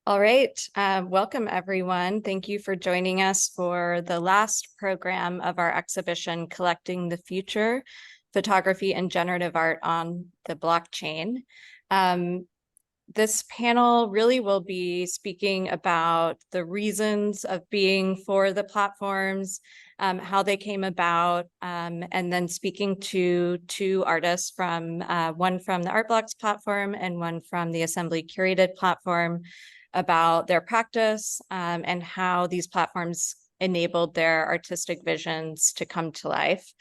All right, welcome everyone. Thank you for joining us for the last program of our exhibition, Collecting the Future, Photography and Generative Art on the Blockchain. This panel really will be speaking about the reasons of being for the platforms, how they came about, and then speaking to two artists from one from the Art Blocks platform and one from the Assembly Curated platform about their practice and how these platforms enabled their artistic visions to come to life.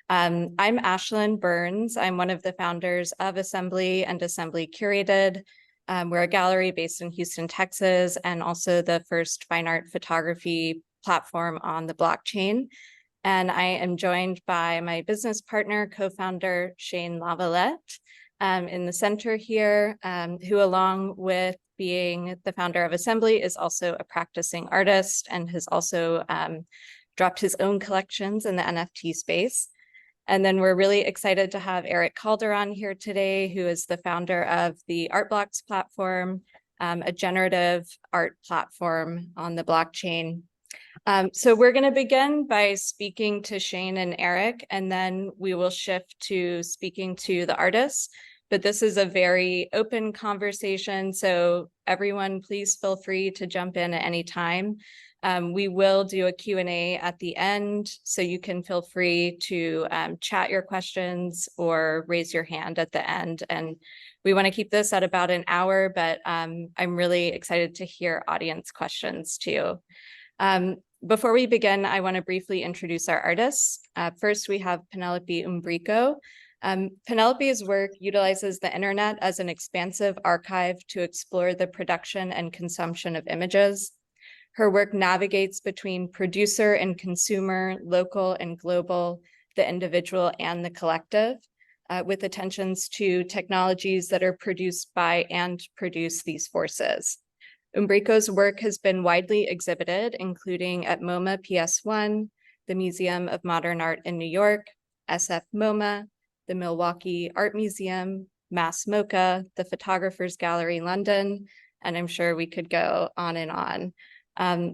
I'm Ashlyn Burns. I'm one of the founders of Assembly and Assembly Curated. We're a gallery based in Houston, Texas, and also the first fine art photography platform on the blockchain. And I am joined by my business partner, co-founder Shane Lavalette, in the center here, who along with being the founder of Assembly is also a practicing artist and has also dropped his own collections in the NFT space. And then we're really excited to have Erick Calderon here today, who is the founder of the Art Blocks platform, a generative art platform on the blockchain. So we're going to begin by speaking to Shane and Erick, and then we will shift to speaking to the artists. But this is a very open conversation, so everyone please feel free to jump in at any time. We will do a Q&A at the end, so you can feel free to chat your questions or raise your hand at the end. And we want to keep this at about an hour, but I'm really excited to hear audience questions too. Before we begin, I want to briefly introduce our artists. First, we have Penelope Umbrico. Penelope's work utilizes the internet as an expansive archive to explore the production and consumption of images. Her work navigates between producer and consumer, local and global, the individual and the collective, with attentions to technologies that are produced by and produce these forces. Umbrico's work has been widely exhibited, including at MoMA PS1, the Museum of Modern Art in New York, SF MoMA, the Milwaukee Art Museum, Mass MoCA, the Photographers Gallery London, and I'm sure we could go on and on.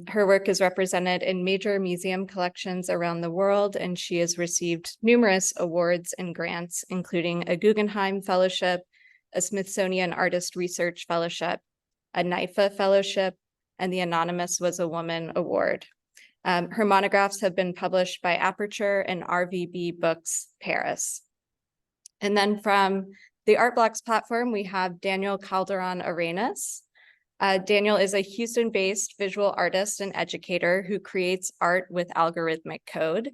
Her work is represented in major museum collections around the world, and she has received numerous awards and grants, including a Guggenheim Fellowship, a Smithsonian Artist Research Fellowship, a NIFA Fellowship, and the Anonymous Was a Woman Award. Her monographs have been published by Aperture and RVB Books, Paris. And then from the Art Blocks platform, we have Daniel Calderon Arenas. Daniel is a Houston-based visual artist and educator who creates art with algorithmic code.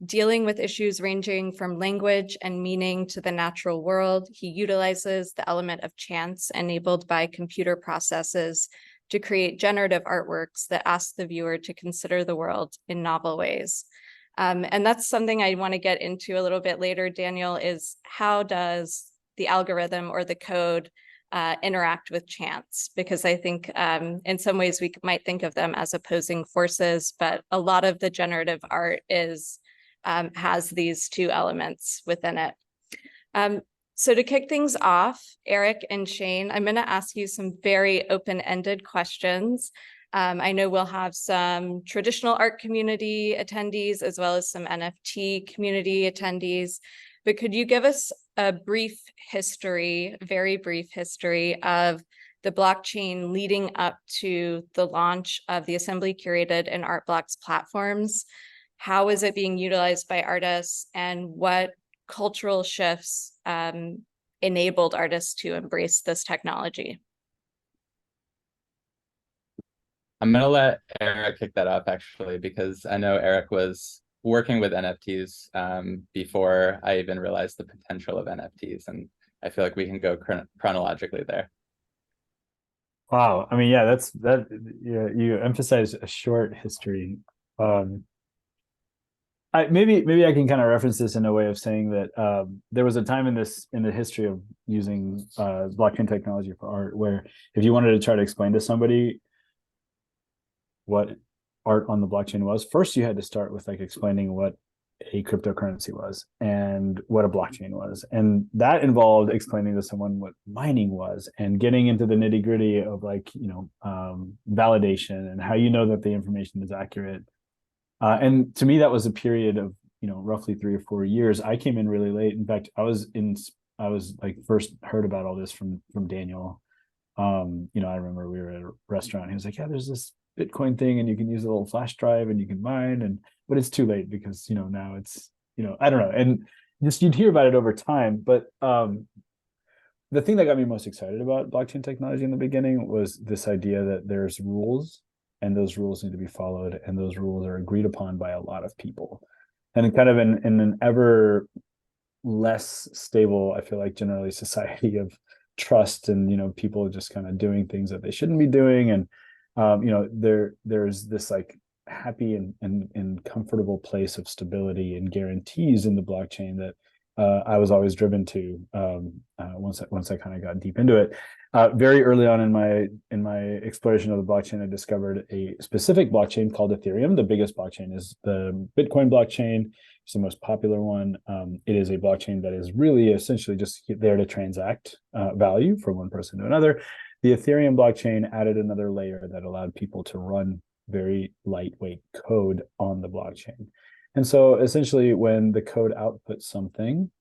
Dealing with issues ranging from language and meaning to the natural world, he utilizes the element of chance enabled by computer processes to create generative artworks that ask the viewer to consider the world in novel ways. And that's something I want to get into a little bit later, Daniel, is how does the algorithm or the code interact with chance? Because I think in some ways we might think of them as opposing forces, but a lot of the generative art has these two elements within it. So to kick things off, Erick and Shane, I'm going to ask you some very open-ended questions. I know we'll have some traditional art community attendees as well as some NFT community attendees, but could you give us a brief history, very brief history of the blockchain leading up to the launch of the Assembly Curated and Art Blocks platforms? How is it being utilized by artists, and what cultural shifts enabled artists to embrace this technology? I'm going to let Erick kick that off, actually, because I know Erick was working with NFTs before I even realized the potential of NFTs, and I feel like we can go chronologically there. Wow. I mean, yeah, yeah, you emphasize a short history. Maybe I can kind of reference this in a way of saying that there was a time in the history of using blockchain technology for art where if you wanted to try to explain to somebody what art on the blockchain was, first you had to start with like explaining what a cryptocurrency was and what a blockchain was. And that involved explaining to someone what mining was and getting into the nitty gritty of like, validation and how you know that the information is accurate. And to me, that was a period of, roughly 3 or 4 years. I came in really late. In fact, I was like first heard about all this from Daniel. I remember we were at a restaurant. He was like, yeah, there's this Bitcoin thing and you can use a little flash drive and you can mine, but it's too late because now it's I don't know, and just you'd hear about it over time. But the thing that got me most excited about blockchain technology in the beginning was this idea that there's rules and those rules need to be followed and those rules are agreed upon by a lot of people, and kind of in an ever less stable, I feel like, generally society of trust and people just kind of doing things that they shouldn't be doing, and there's this like happy and comfortable place of stability and guarantees in the blockchain that I was always driven to once I kind of got deep into it. Very early on in my exploration of the blockchain, I discovered a specific blockchain called Ethereum. The biggest blockchain is the Bitcoin blockchain. It's the most popular one. It is a blockchain that is really essentially just there to transact value from one person to another. The Ethereum blockchain added another layer that allowed people to run very lightweight code on the blockchain. And so essentially when the code outputs something,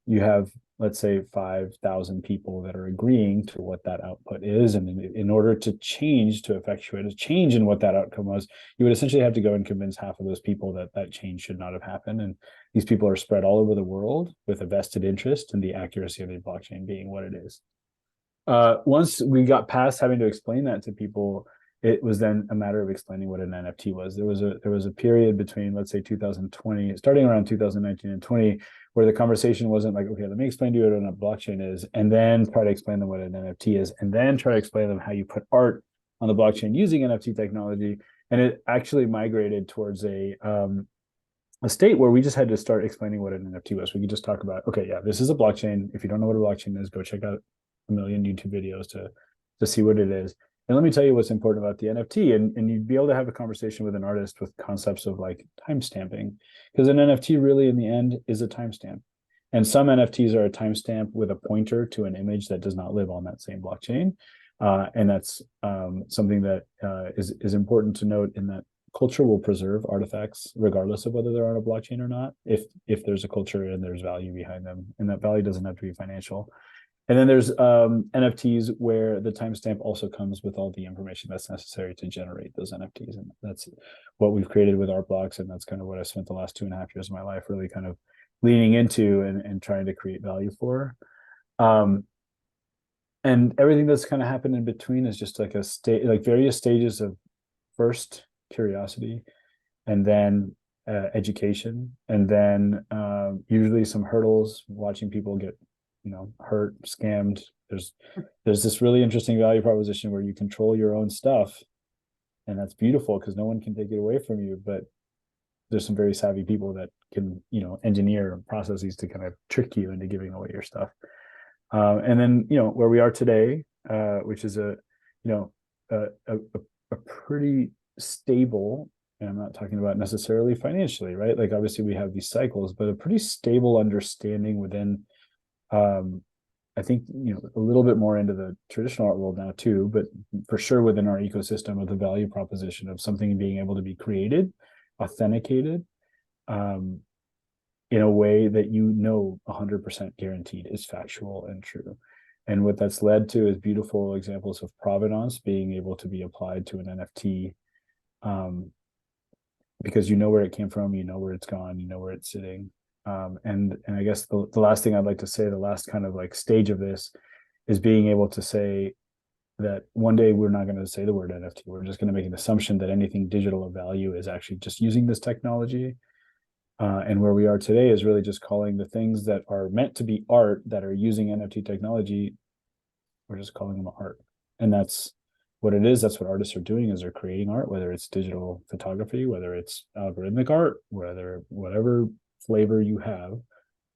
you have, let's say, 5,000 people that are agreeing to what that output is. And in order to effectuate a change in what that outcome was, you would essentially have to go and convince half of those people that that change should not have happened. And these people are spread all over the world with a vested interest in the accuracy of the blockchain being what it is. Once we got past having to explain that to people, it was then a matter of explaining what an NFT was. There was a period between, let's say, 2020, starting around 2019 and 20, where the conversation wasn't like, okay, let me explain to you what a blockchain is, and then try to explain them what an NFT is, and then try to explain them how you put art on the blockchain using NFT technology. And it actually migrated towards a state where we just had to start explaining what an NFT was. We could just talk about, okay, yeah, this is a blockchain. If you don't know what a blockchain is, go check out a million YouTube videos to see what it is. And let me tell you what's important about the NFT. And you'd be able to have a conversation with an artist with concepts of like timestamping, because an NFT really in the end is a timestamp. And some NFTs are a timestamp with a pointer to an image that does not live on that same blockchain. And that's something that is important to note, in that culture will preserve artifacts regardless of whether they're on a blockchain or not, if there's a culture and there's value behind them. And that value doesn't have to be financial. And then there's NFTs where the timestamp also comes with all the information that's necessary to generate those NFTs. And that's what we've created with Art Blocks. And that's kind of what I spent the last 2.5 years of my life really kind of leaning into and trying to create value for. And everything that's kind of happened in between is just like various stages of first curiosity, and then education, and then usually some hurdles, watching people get hurt, scammed. There's this really interesting value proposition where you control your own stuff, and that's beautiful because no one can take it away from you. But there's some very savvy people that can engineer processes to kind of trick you into giving away your stuff. And then where we are today, which is a pretty stable, and I'm not talking about necessarily financially, right? Like obviously we have these cycles, but a pretty stable understanding within I think a little bit more into the traditional art world now too, but for sure within our ecosystem of the value proposition of something being able to be created, authenticated, in a way that 100% guaranteed is factual and true. And what that's led to is beautiful examples of provenance being able to be applied to an NFT, because where it came from, where it's gone, where it's sitting. And I guess the last thing I'd like to say, the last kind of like stage of this, is being able to say that one day we're not going to say the word NFT. We're just going to make an assumption that anything digital of value is actually just using this technology. And where we are today is really just calling the things that are meant to be art that are using NFT technology, we're just calling them art. And that's what it is. That's what artists are doing, is they're creating art, whether it's digital photography, whether it's algorithmic art, whatever flavor you have.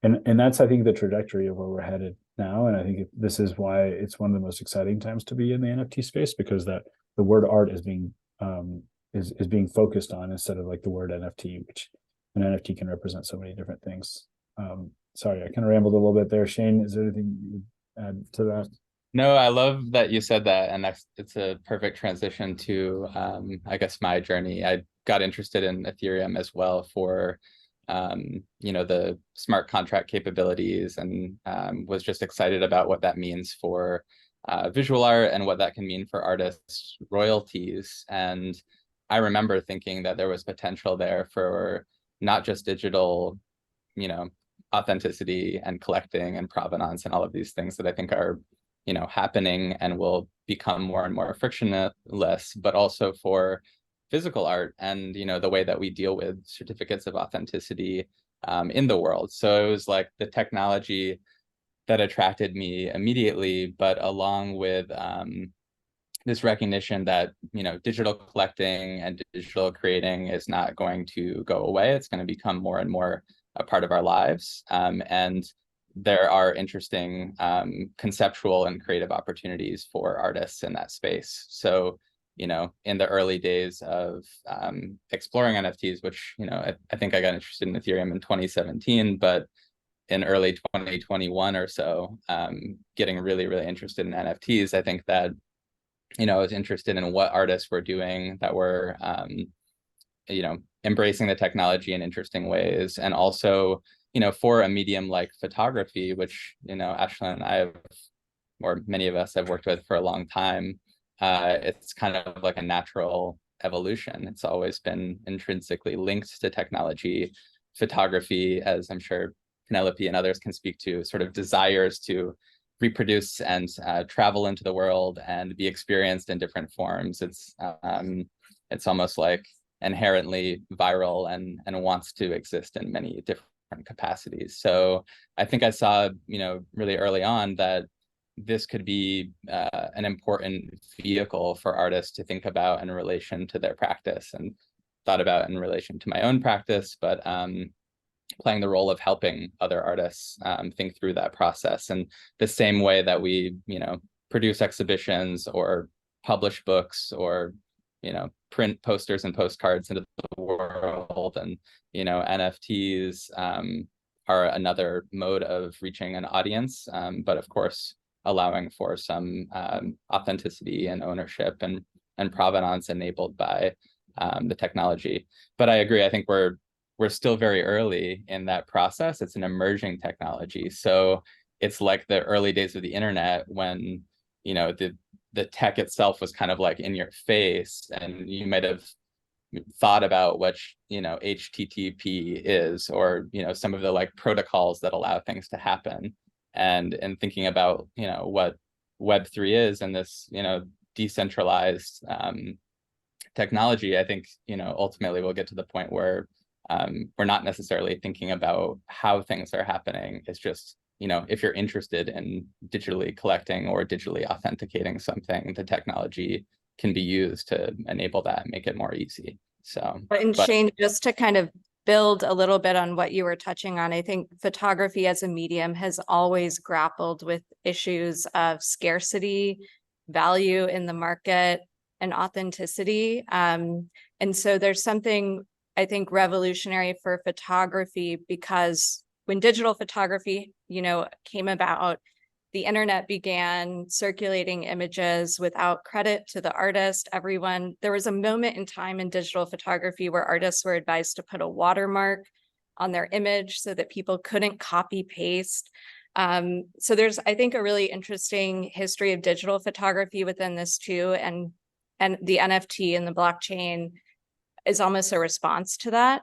And that's, I think, the trajectory of where we're headed now. And I think this is why it's one of the most exciting times to be in the NFT space, because that the word art is being focused on, instead of like the word NFT, which an NFT can represent so many different things. Sorry, I kind of rambled a little bit there. Shane, is there anything you would add to that? No, I love that you said that, and it's a perfect transition to I guess my journey. I got interested in Ethereum as well for the smart contract capabilities, and was just excited about what that means for visual art and what that can mean for artists' royalties. And I remember thinking that there was potential there for not just digital, authenticity and collecting and provenance and all of these things that I think are happening and will become more and more frictionless, but also for physical art and the way that we deal with certificates of authenticity in the world. So it was like the technology that attracted me immediately, but along with this recognition that digital collecting and digital creating is not going to go away. It's going to become more and more a part of our lives, and there are interesting conceptual and creative opportunities for artists in that space. So, in the early days of exploring NFTs, which, I think I got interested in Ethereum in 2017, but in early 2021 or so, getting really, really interested in NFTs, I think that, I was interested in what artists were doing that were, embracing the technology in interesting ways. And also, for a medium like photography, which, Ashlyn and I have, or many of us have worked with for a long time, it's kind of like a natural evolution. It's always been intrinsically linked to technology. Photography, as I'm sure Penelope and others can speak to, sort of desires to reproduce and travel into the world and be experienced in different forms. It's almost like inherently viral and wants to exist in many different capacities. So I think I saw, really early on that this could be an important vehicle for artists to think about in relation to their practice, and thought about in relation to my own practice, but playing the role of helping other artists think through that process. And the same way that we, produce exhibitions or publish books or, print posters and postcards into the world, and, NFTs are another mode of reaching an audience, but of course, allowing for some authenticity and ownership and provenance enabled by the technology. But I agree, I think we're still very early in that process. It's an emerging technology. So it's like the early days of the internet when, the tech itself was kind of like in your face, and you might have thought about what, HTTP is, or, some of the like protocols that allow things to happen. And thinking about, what Web3 is and this, decentralized technology, I think, ultimately we'll get to the point where we're not necessarily thinking about how things are happening. It's just, if you're interested in digitally collecting or digitally authenticating something, the technology can be used to enable that and make it more easy. So, and Shane, just to kind of build a little bit on what you were touching on, I think photography as a medium has always grappled with issues of scarcity, value in the market, and authenticity. And so there's something, I think, revolutionary for photography, because when digital photography, came about, the internet began circulating images without credit to the artist. There was a moment in time in digital photography where artists were advised to put a watermark on their image so that people couldn't copy paste. So there's, I think, a really interesting history of digital photography within this too. And the NFT and the blockchain is almost a response to that.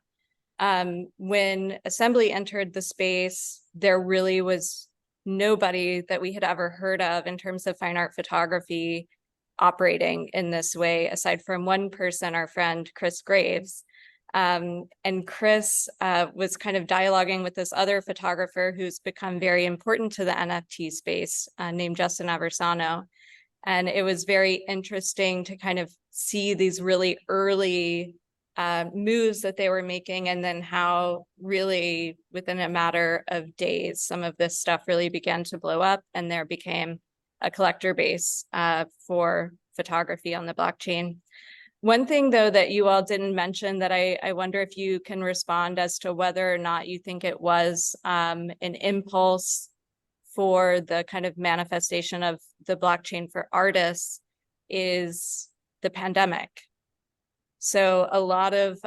When Assembly entered the space, there really was nobody that we had ever heard of in terms of fine art photography operating in this way, aside from one person, our friend Chris Graves. And Chris was kind of dialoguing with this other photographer who's become very important to the NFT space, named Justin Aversano. And it was very interesting to kind of see these really early moves that they were making, and then how really within a matter of days, some of this stuff really began to blow up, and there became a collector base for photography on the blockchain. One thing, though, that you all didn't mention that I wonder if you can respond as to whether or not you think it was an impulse for the kind of manifestation of the blockchain for artists is the pandemic. So a lot of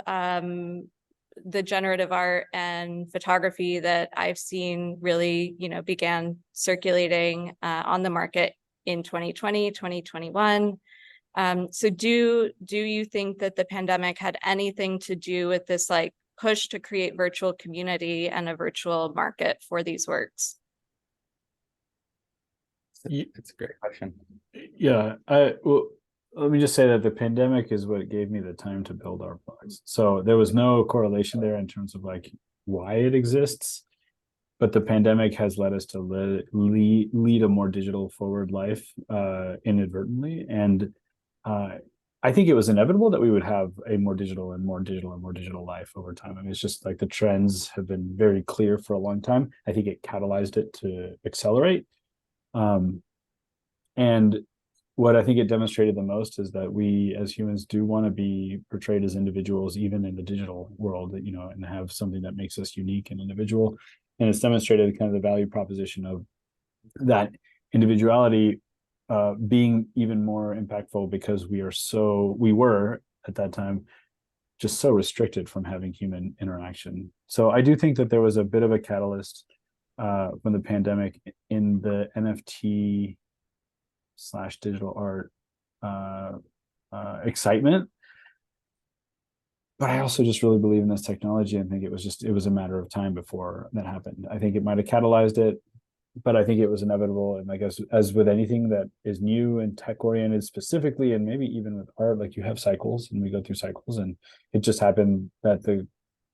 the generative art and photography that I've seen really, began circulating on the market in 2020, 2021. So do you think that the pandemic had anything to do with this like push to create virtual community and a virtual market for these works? It's a great question. Yeah, well, let me just say that the pandemic is what gave me the time to build our products. So there was no correlation there in terms of like why it exists, but the pandemic has led us to lead a more digital forward life inadvertently. And I think it was inevitable that we would have a more digital and more digital and more digital life over time. I mean, it's just like the trends have been very clear for a long time. I think it catalyzed it to accelerate. And what I think it demonstrated the most is that we as humans do want to be portrayed as individuals, even in the digital world, and have something that makes us unique and individual. And it's demonstrated kind of the value proposition of that individuality being even more impactful because we were at that time just so restricted from having human interaction. So I do think that there was a bit of a catalyst from the pandemic in the NFT / digital art excitement. But I also just really believe in this technology and think it was a matter of time before that happened. I think it might have catalyzed it, but I think it was inevitable. And like as with anything that is new and tech oriented specifically, and maybe even with art, like you have cycles and we go through cycles, and it just happened that the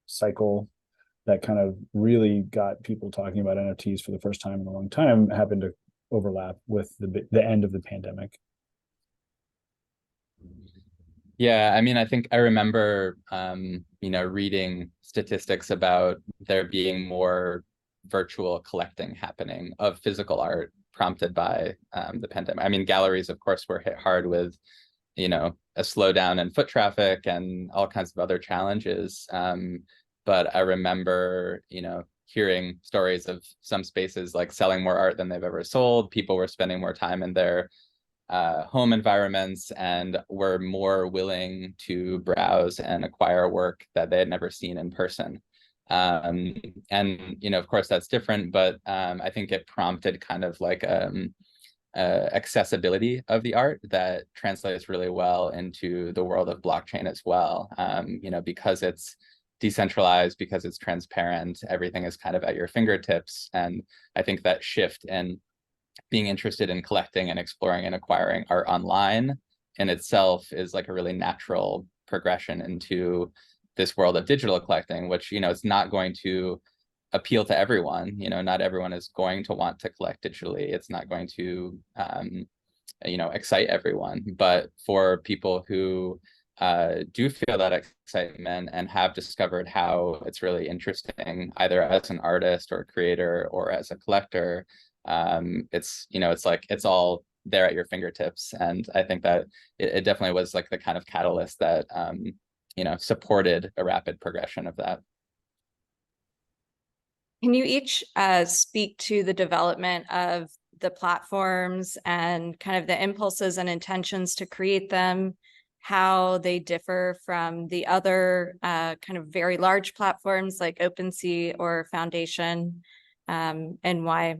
cycle that kind of really got people talking about NFTs for the first time in a long time happened to overlap with the end of the pandemic. Yeah, I mean, I think I remember, reading statistics about there being more virtual collecting happening of physical art prompted by the pandemic. I mean, galleries, of course, were hit hard with, a slowdown in foot traffic and all kinds of other challenges. But I remember, hearing stories of some spaces like selling more art than they've ever sold. People were spending more time in their home environments and were more willing to browse and acquire work that they had never seen in person. And, of course, that's different, but I think it prompted kind of like accessibility of the art that translates really well into the world of blockchain as well, because it's decentralized, because it's transparent, everything is kind of at your fingertips. And I think that shift in being interested in collecting and exploring and acquiring art online in itself is like a really natural progression into this world of digital collecting, which, it's not going to appeal to everyone. Not everyone is going to want to collect digitally. It's not going to, excite everyone. But for people who do feel that excitement and have discovered how it's really interesting, either as an artist or creator or as a collector, it's all there at your fingertips. And I think that it definitely was like the kind of catalyst that supported a rapid progression of that. Can you each speak to the development of the platforms and kind of the impulses and intentions to create them, how they differ from the other kind of very large platforms like OpenSea or Foundation, and why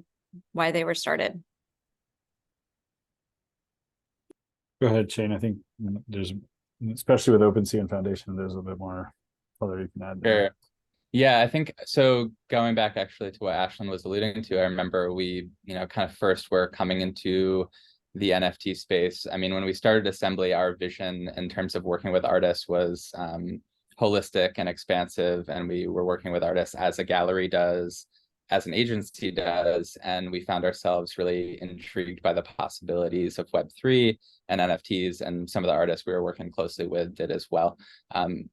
they were started? Go ahead, Shane. I think there's, especially with OpenSea and Foundation, there's a little bit more color you can add there. Sure. Yeah, I think so. Going back actually to what Ashlyn was alluding to, I remember we, kind of first were coming into the NFT space. I mean, when we started Assembly, our vision in terms of working with artists was holistic and expansive, and we were working with artists as a gallery does, as an agency does, and we found ourselves really intrigued by the possibilities of Web3 and NFTs, and some of the artists we were working closely with did as well.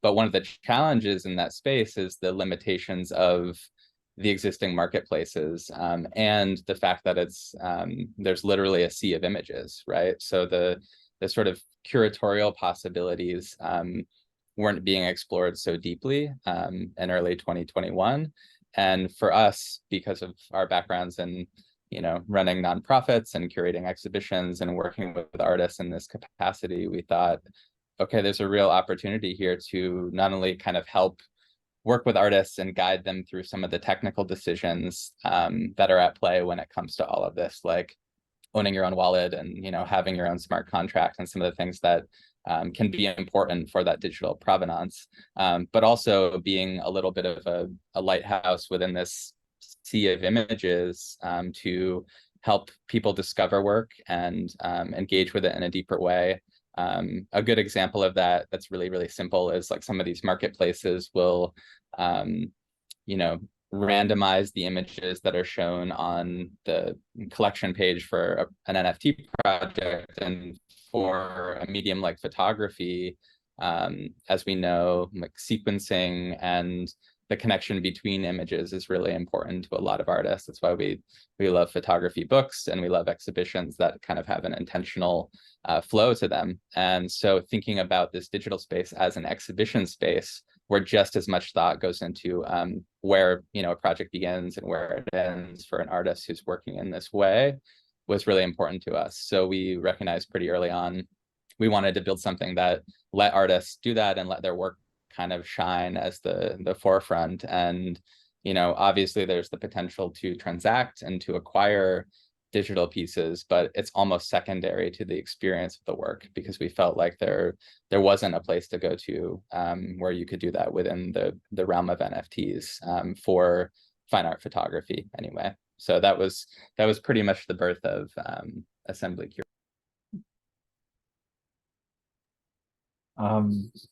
But one of the challenges in that space is the limitations of the existing marketplaces, and the fact that it's there's literally a sea of images, right? So the the sort of curatorial possibilities weren't being explored so deeply in early 2021. And for us, because of our backgrounds in running nonprofits and curating exhibitions and working with artists in this capacity, we thought, okay, there's a real opportunity here to not only kind of help work with artists and guide them through some of the technical decisions that are at play when it comes to all of this, like owning your own wallet and having your own smart contract and some of the things that can be important for that digital provenance, but also being a little bit of a lighthouse within this sea of images to help people discover work and engage with it in a deeper way. A good example of that that's really, really simple is like some of these marketplaces will, randomize the images that are shown on the collection page for an NFT project. And for a medium like photography, as we know, like sequencing and the connection between images is really important to a lot of artists. That's why we love photography books and we love exhibitions that kind of have an intentional flow to them. And so thinking about this digital space as an exhibition space where just as much thought goes into where a project begins and where it ends for an artist who's working in this way was really important to us. So we recognized pretty early on we wanted to build something that let artists do that and let their work kind of shine as the forefront. And obviously there's the potential to transact and to acquire digital pieces, but it's almost secondary to the experience of the work, because we felt like there wasn't a place to go to where you could do that within the realm of NFTs for fine art photography anyway. So that was pretty much the birth of Assembly Cure.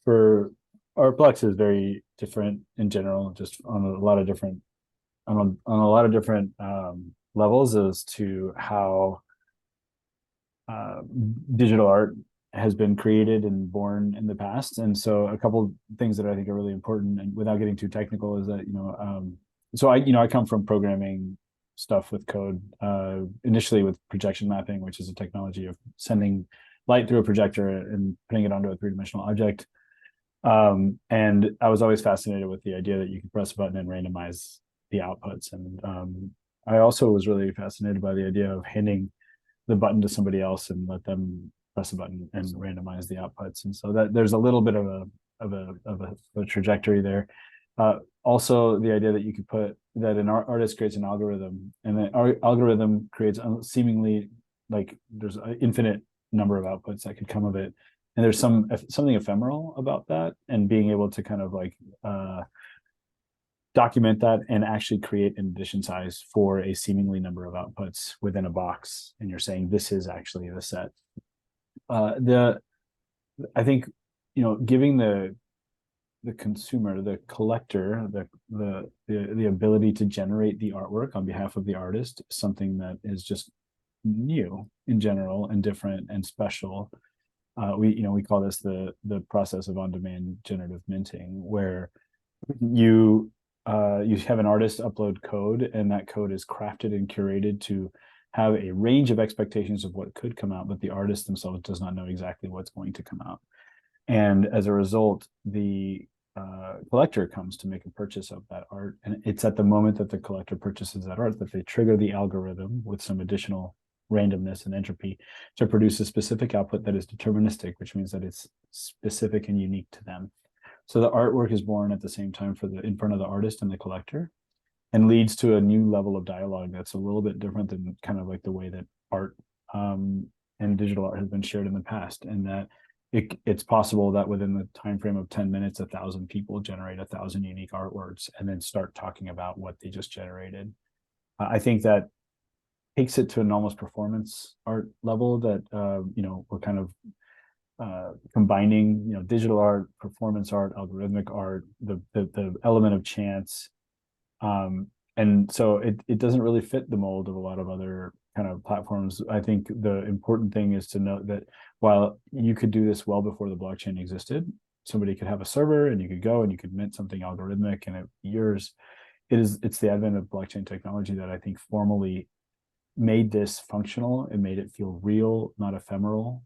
For Artplex is very different in general, just on a lot of different levels as to how digital art has been created and born in the past. And so a couple things that I think are really important, and without getting too technical, is that so I come from programming stuff with code, initially with projection mapping, which is a technology of sending light through a projector and putting it onto a three-dimensional object. And I was always fascinated with the idea that you could press a button and randomize the outputs. And I also was really fascinated by the idea of handing the button to somebody else and let them press a button and randomize the outputs. And so that there's a little bit of a trajectory there. Also, the idea that you could put that an artist creates an algorithm, and that our algorithm creates seemingly, like, there's an infinite number of outputs that could come of it. And there's something ephemeral about that, and being able to kind of like document that and actually create an edition size for a seemingly number of outputs within a box. And you're saying this is actually the set. I think, giving the consumer, the collector, the ability to generate the artwork on behalf of the artist, something that is just new in general and different and special. We call this the process of on-demand generative minting, where you have an artist upload code, and that code is crafted and curated to have a range of expectations of what could come out, but the artist themselves does not know exactly what's going to come out. And as a result, the collector comes to make a purchase of that art, and it's at the moment that the collector purchases that art that they trigger the algorithm with some additional randomness and entropy to produce a specific output that is deterministic, which means that it's specific and unique to them. So the artwork is born at the same time in front of the artist and the collector, and leads to a new level of dialogue that's a little bit different than kind of like the way that art and digital art has been shared in the past. And that it's possible that within the time frame of 10 minutes, 1,000 people generate 1,000 unique artworks and then start talking about what they just generated. I think that takes it to an almost performance art level that we're kind of combining digital art, performance art, algorithmic art, the element of chance, and so it doesn't really fit the mold of a lot of other kind of platforms. I think the important thing is to note that while you could do this well before the blockchain existed, somebody could have a server and you could go and you could mint something algorithmic and it's the advent of blockchain technology that I think formally made this functional and made it feel real, not ephemeral.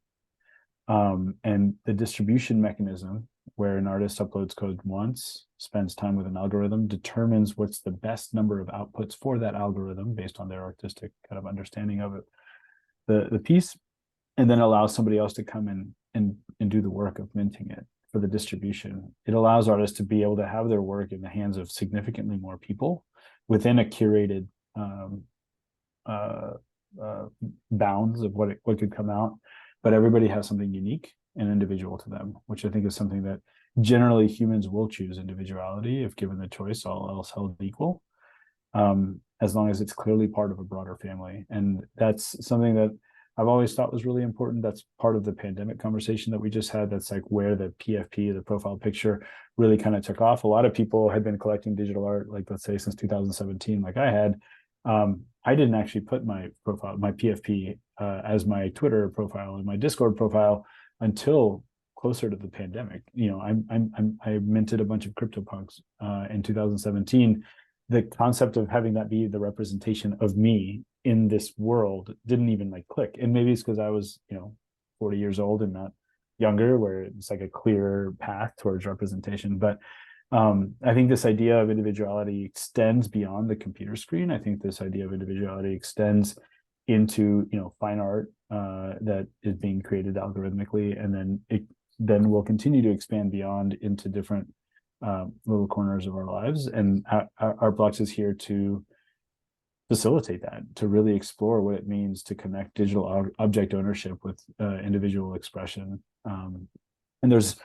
And the distribution mechanism, where an artist uploads code once, spends time with an algorithm, determines what's the best number of outputs for that algorithm based on their artistic kind of understanding of it, the piece, and then allows somebody else to come in and do the work of minting it for the distribution. It allows artists to be able to have their work in the hands of significantly more people within a curated bounds of what could come out, but everybody has something unique and individual to them, which I think is something that generally humans will choose individuality if given the choice, all else held equal, as long as it's clearly part of a broader family. And that's something that I've always thought was really important. That's part of the pandemic conversation that we just had. That's like where the PFP, the profile picture, really kind of took off. A lot of people had been collecting digital art, like let's say since 2017, like I had. I didn't actually put my profile, my PFP, as my Twitter profile and my Discord profile until closer to the pandemic. You know, I minted a bunch of CryptoPunks in 2017. The concept of having that be the representation of me in this world didn't even like click. And maybe it's because I was, 40 years old and not younger, where it's like a clearer path towards representation. But I think this idea of individuality extends beyond the computer screen. I think this idea of individuality extends into, fine art that is being created algorithmically, and then it then will continue to expand beyond into different little corners of our lives. And Artblocks is here to facilitate that, to really explore what it means to connect digital object ownership with individual expression. And there's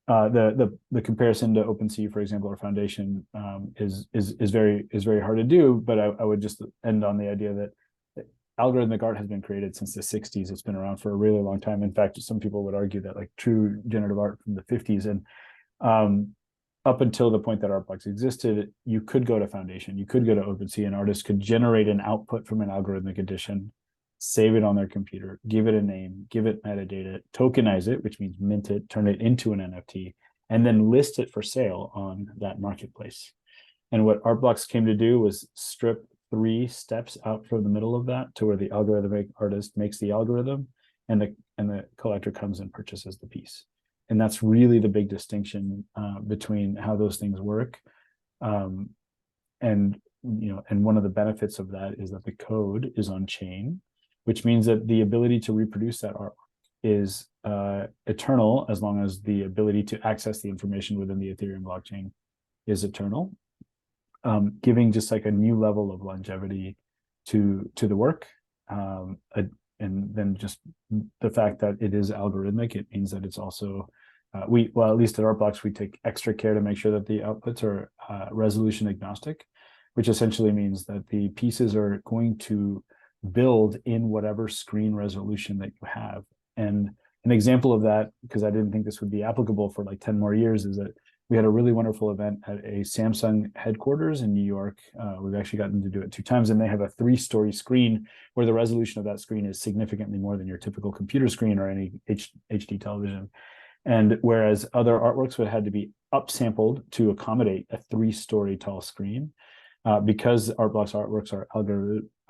the comparison to OpenSea, for example, or Foundation is very hard to do. But I would just end on the idea that algorithmic art has been created since the 60s. It's been around for a really long time. In fact, some people would argue that like true generative art from the 50s. And up until the point that Artblocks existed, you could go to Foundation, you could go to OpenSea, and artists could generate an output from an algorithmic edition, save it on their computer, give it a name, give it metadata, tokenize it, which means mint it, turn it into an NFT, and then list it for sale on that marketplace. And what Artblocks came to do was strip 3 steps out from the middle of that to where the algorithmic artist makes the algorithm and the collector comes and purchases the piece. And that's really the big distinction between how those things work. And one of the benefits of that is that the code is on chain, which means that the ability to reproduce that art is eternal, as long as the ability to access the information within the Ethereum blockchain is eternal, giving just like a new level of longevity to the work. And then just the fact that it is algorithmic, it means that it's also, at least at Artblocks, we take extra care to make sure that the outputs are resolution agnostic, which essentially means that the pieces are going to build in whatever screen resolution that you have. And an example of that, because I didn't think this would be applicable for like 10 more years, is that we had a really wonderful event at a Samsung headquarters in New York. We've actually gotten to do it 2 times, and they have a 3-story screen where the resolution of that screen is significantly more than your typical computer screen or any HD television. And whereas other artworks would have had to be upsampled to accommodate a 3-story tall screen, because Artblocks artworks are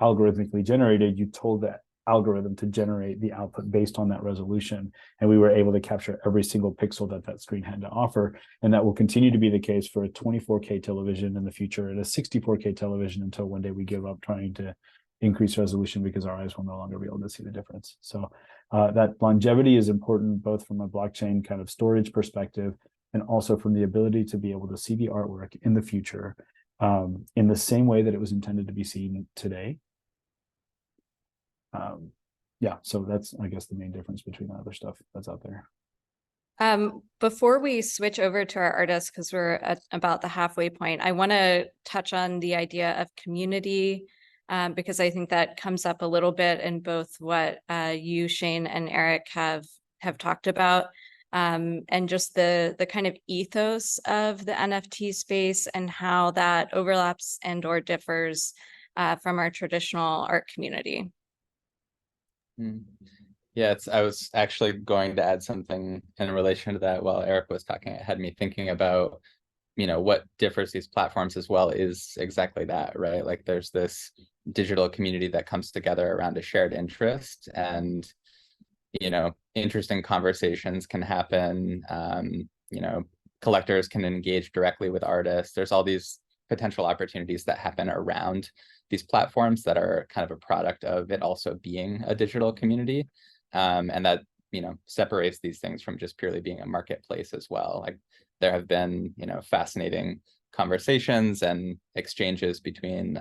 algorithmically generated, you told that algorithm to generate the output based on that resolution, and we were able to capture every single pixel that screen had to offer. And that will continue to be the case for a 24K television in the future and a 64K television, until one day we give up trying to increase resolution because our eyes will no longer be able to see the difference. So that longevity is important, both from a blockchain kind of storage perspective and also from the ability to be able to see the artwork in the future in the same way that it was intended to be seen today. So that's, I guess, the main difference between the other stuff that's out there. Before we switch over to our artists, because we're at about the halfway point, I want to touch on the idea of community, because I think that comes up a little bit in both what you, Shane, and Erick have talked about, and just the kind of ethos of the NFT space and how that overlaps and or differs from our traditional art community. Yeah, I was actually going to add something in relation to that while Erick was talking. It had me thinking about, what differs these platforms as well is exactly that, right? Like there's this digital community that comes together around a shared interest, and, interesting conversations can happen. You know, collectors can engage directly with artists. There's all these potential opportunities that happen around these platforms that are kind of a product of it also being a digital community. And that, you know, separates these things from just purely being a marketplace as well. Like there have been, you know, fascinating conversations and exchanges between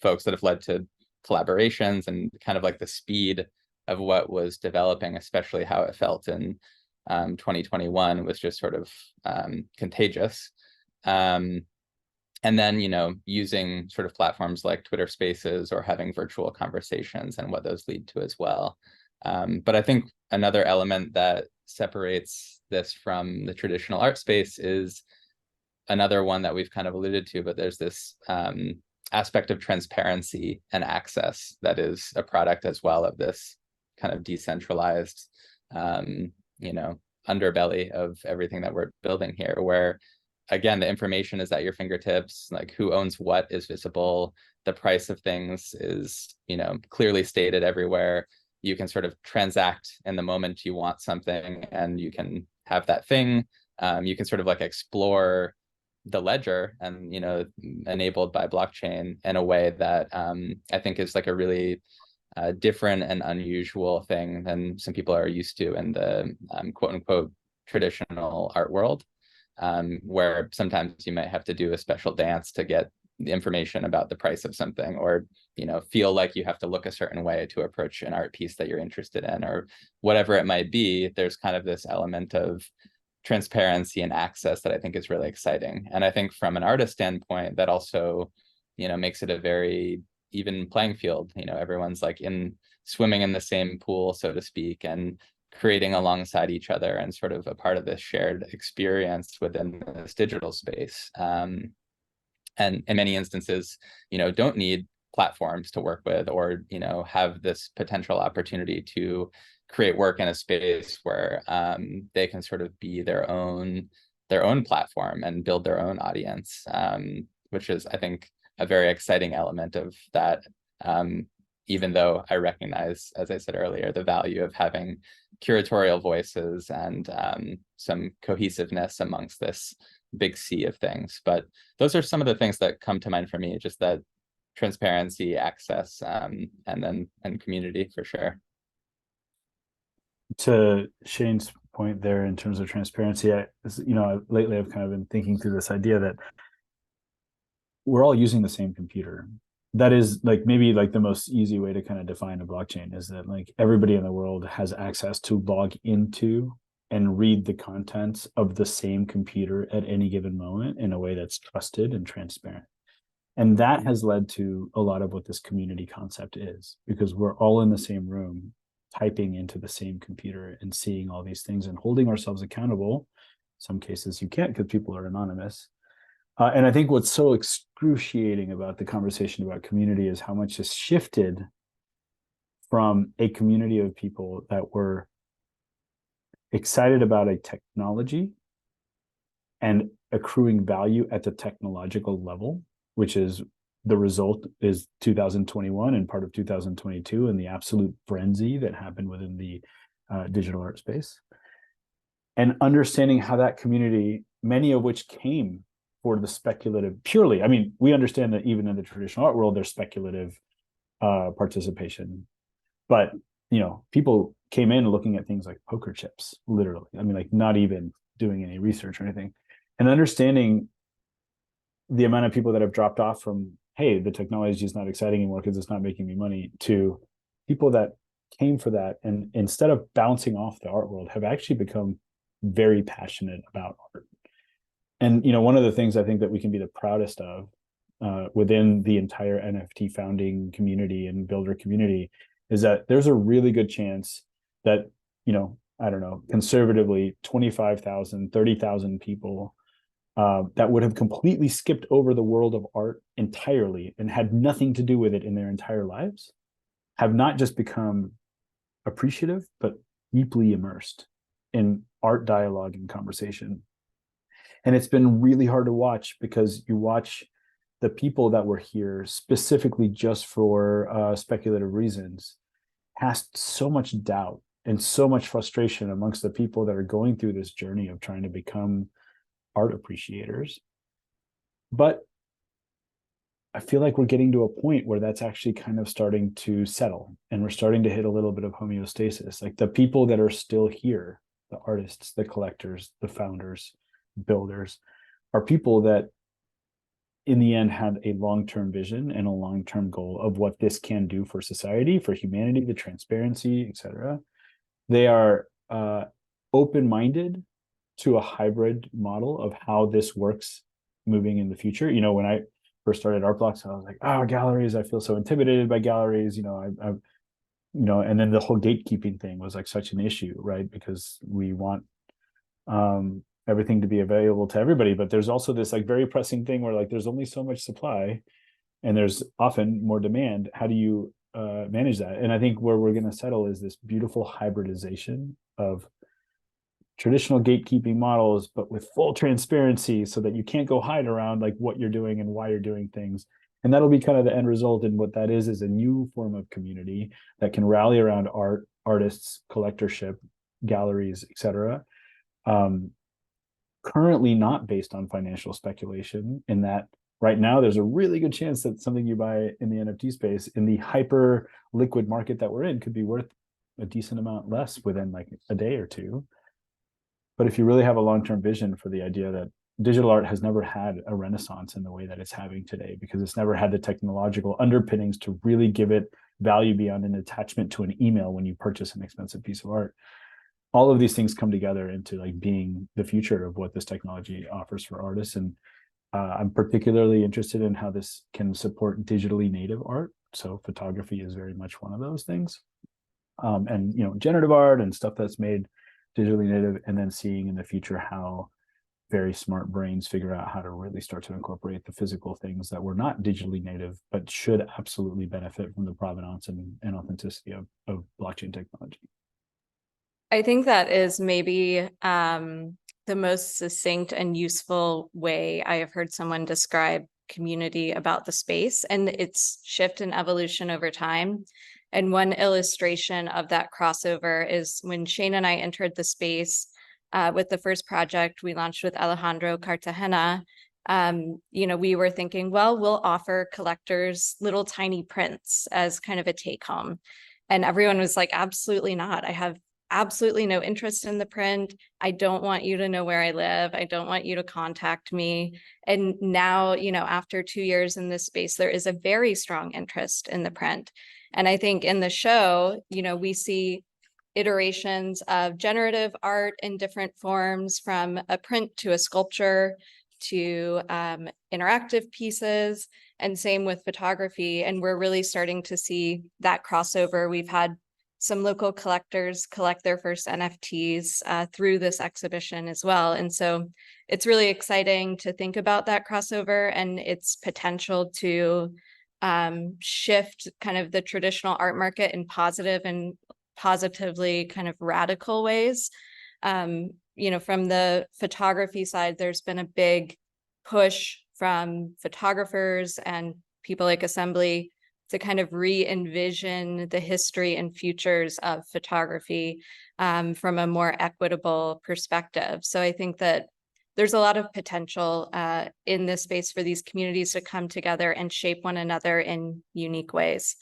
folks that have led to collaborations, and kind of like the speed of what was developing, especially how it felt in 2021 was just sort of contagious. And then, you know, using sort of platforms like Twitter Spaces or having virtual conversations and what those lead to as well. But I think another element that separates this from the traditional art space is another one that we've kind of alluded to, but there's this aspect of transparency and access that is a product as well of this kind of decentralized, you know, underbelly of everything that we're building here, where again, the information is at your fingertips, like who owns what is visible, the price of things is, you know, clearly stated everywhere. You can sort of transact in the moment you want something and you can have that thing. You can sort of like explore the ledger and, you know, enabled by blockchain in a way that I think is like a really different and unusual thing than some people are used to in the quote unquote traditional art world, where sometimes you might have to do a special dance to get the information about the price of something, or, you know, feel like you have to look a certain way to approach an art piece that you're interested in, or whatever it might be. There's kind of this element of transparency and access that I think is really exciting. And I think from an artist standpoint, that also, you know, makes it a very even playing field. You know, everyone's like swimming in the same pool, so to speak, and creating alongside each other and sort of a part of this shared experience within this digital space. And in many instances, you know, don't need platforms to work with, or, you know, have this potential opportunity to create work in a space where they can sort of be their own platform and build their own audience, which is, I think, a very exciting element of that. Even though I recognize, as I said earlier, the value of having curatorial voices and some cohesiveness amongst this big sea of things. But those are some of the things that come to mind for me, just that transparency, access, and community for sure. To Shane's point there in terms of transparency, lately I've kind of been thinking through this idea that we're all using the same computer. That is like maybe like the most easy way to kind of define a blockchain, is that like everybody in the world has access to log into and read the contents of the same computer at any given moment in a way that's trusted and transparent. And that has led to a lot of what this community concept is, because we're all in the same room, typing into the same computer and seeing all these things and holding ourselves accountable. In some cases you can't because people are anonymous. And I think what's so excruciating about the conversation about community is how much has shifted from a community of people that were excited about a technology and accruing value at the technological level, which is the result is 2021 and part of 2022 and the absolute frenzy that happened within the digital art space. And understanding how that community, many of which came for the speculative purely, I mean, we understand that even in the traditional art world, there's speculative participation, but, you know, people came in looking at things like poker chips, literally. I mean, like not even doing any research or anything, and understanding the amount of people that have dropped off from, hey, the technology is not exciting anymore because it's not making me money, to people that came for that, and instead of bouncing off the art world, have actually become very passionate about art. And, you know, one of the things I think that we can be the proudest of within the entire NFT founding community and builder community is that there's a really good chance that, you know, I don't know, conservatively 25,000, 30,000 people that would have completely skipped over the world of art entirely and had nothing to do with it in their entire lives have not just become appreciative, but deeply immersed in art dialogue and conversation. And it's been really hard to watch, because you watch the people that were here specifically just for speculative reasons cast so much doubt and so much frustration amongst the people that are going through this journey of trying to become art appreciators. But I feel like we're getting to a point where that's actually kind of starting to settle, and we're starting to hit a little bit of homeostasis. Like the people that are still here, the artists, the collectors, the founders, builders, are people that in the end had a long-term vision and a long-term goal of what this can do for society, for humanity, the transparency, etc. They are open-minded to a hybrid model of how this works moving in the future. You know, when I first started Art Blocks, I was like, oh, galleries, I feel so intimidated by galleries. You know, and then the whole gatekeeping thing was like such an issue, right? Because we want everything to be available to everybody, but there's also this like very pressing thing where like there's only so much supply and there's often more demand. How do you manage that? And I think where we're going to settle is this beautiful hybridization of traditional gatekeeping models, but with full transparency so that you can't go hide around like what you're doing and why you're doing things. And that'll be kind of the end result. And what that is a new form of community that can rally around art, artists, collectorship, galleries, etc. Currently not based on financial speculation, in that right now there's a really good chance that something you buy in the NFT space in the hyper liquid market that we're in could be worth a decent amount less within like a day or two. But if you really have a long-term vision for the idea that digital art has never had a renaissance in the way that it's having today, because it's never had the technological underpinnings to really give it value beyond an attachment to an email when you purchase an expensive piece of art. All of these things come together into like being the future of what this technology offers for artists. And I'm particularly interested in how this can support digitally native art. So photography is very much one of those things. And, you know, generative art and stuff that's made digitally native, and then seeing in the future how very smart brains figure out how to really start to incorporate the physical things that were not digitally native, but should absolutely benefit from the provenance and authenticity of blockchain technology. I think that is maybe the most succinct and useful way I have heard someone describe community about the space and its shift and evolution over time. And one illustration of that crossover is when Shane and I entered the space with the first project we launched with Alejandro Cartagena. You know, we were thinking, well, we'll offer collectors little tiny prints as kind of a take home. And everyone was like, absolutely not. I have absolutely no interest in the print. I don't want you to know where I live. I don't want you to contact me. And now, you know, after 2 years in this space, there is a very strong interest in the print. And I think in the show, you know, we see iterations of generative art in different forms, from a print to a sculpture to interactive pieces, and same with photography. And we're really starting to see that crossover. We've had some local collectors collect their first NFTs through this exhibition as well. And so it's really exciting to think about that crossover and its potential to shift kind of the traditional art market in positive and positively kind of radical ways. You know, from the photography side, there's been a big push from photographers and people like Assembly to kind of re-envision the history and futures of photography from a more equitable perspective. So I think that there's a lot of potential in this space for these communities to come together and shape one another in unique ways.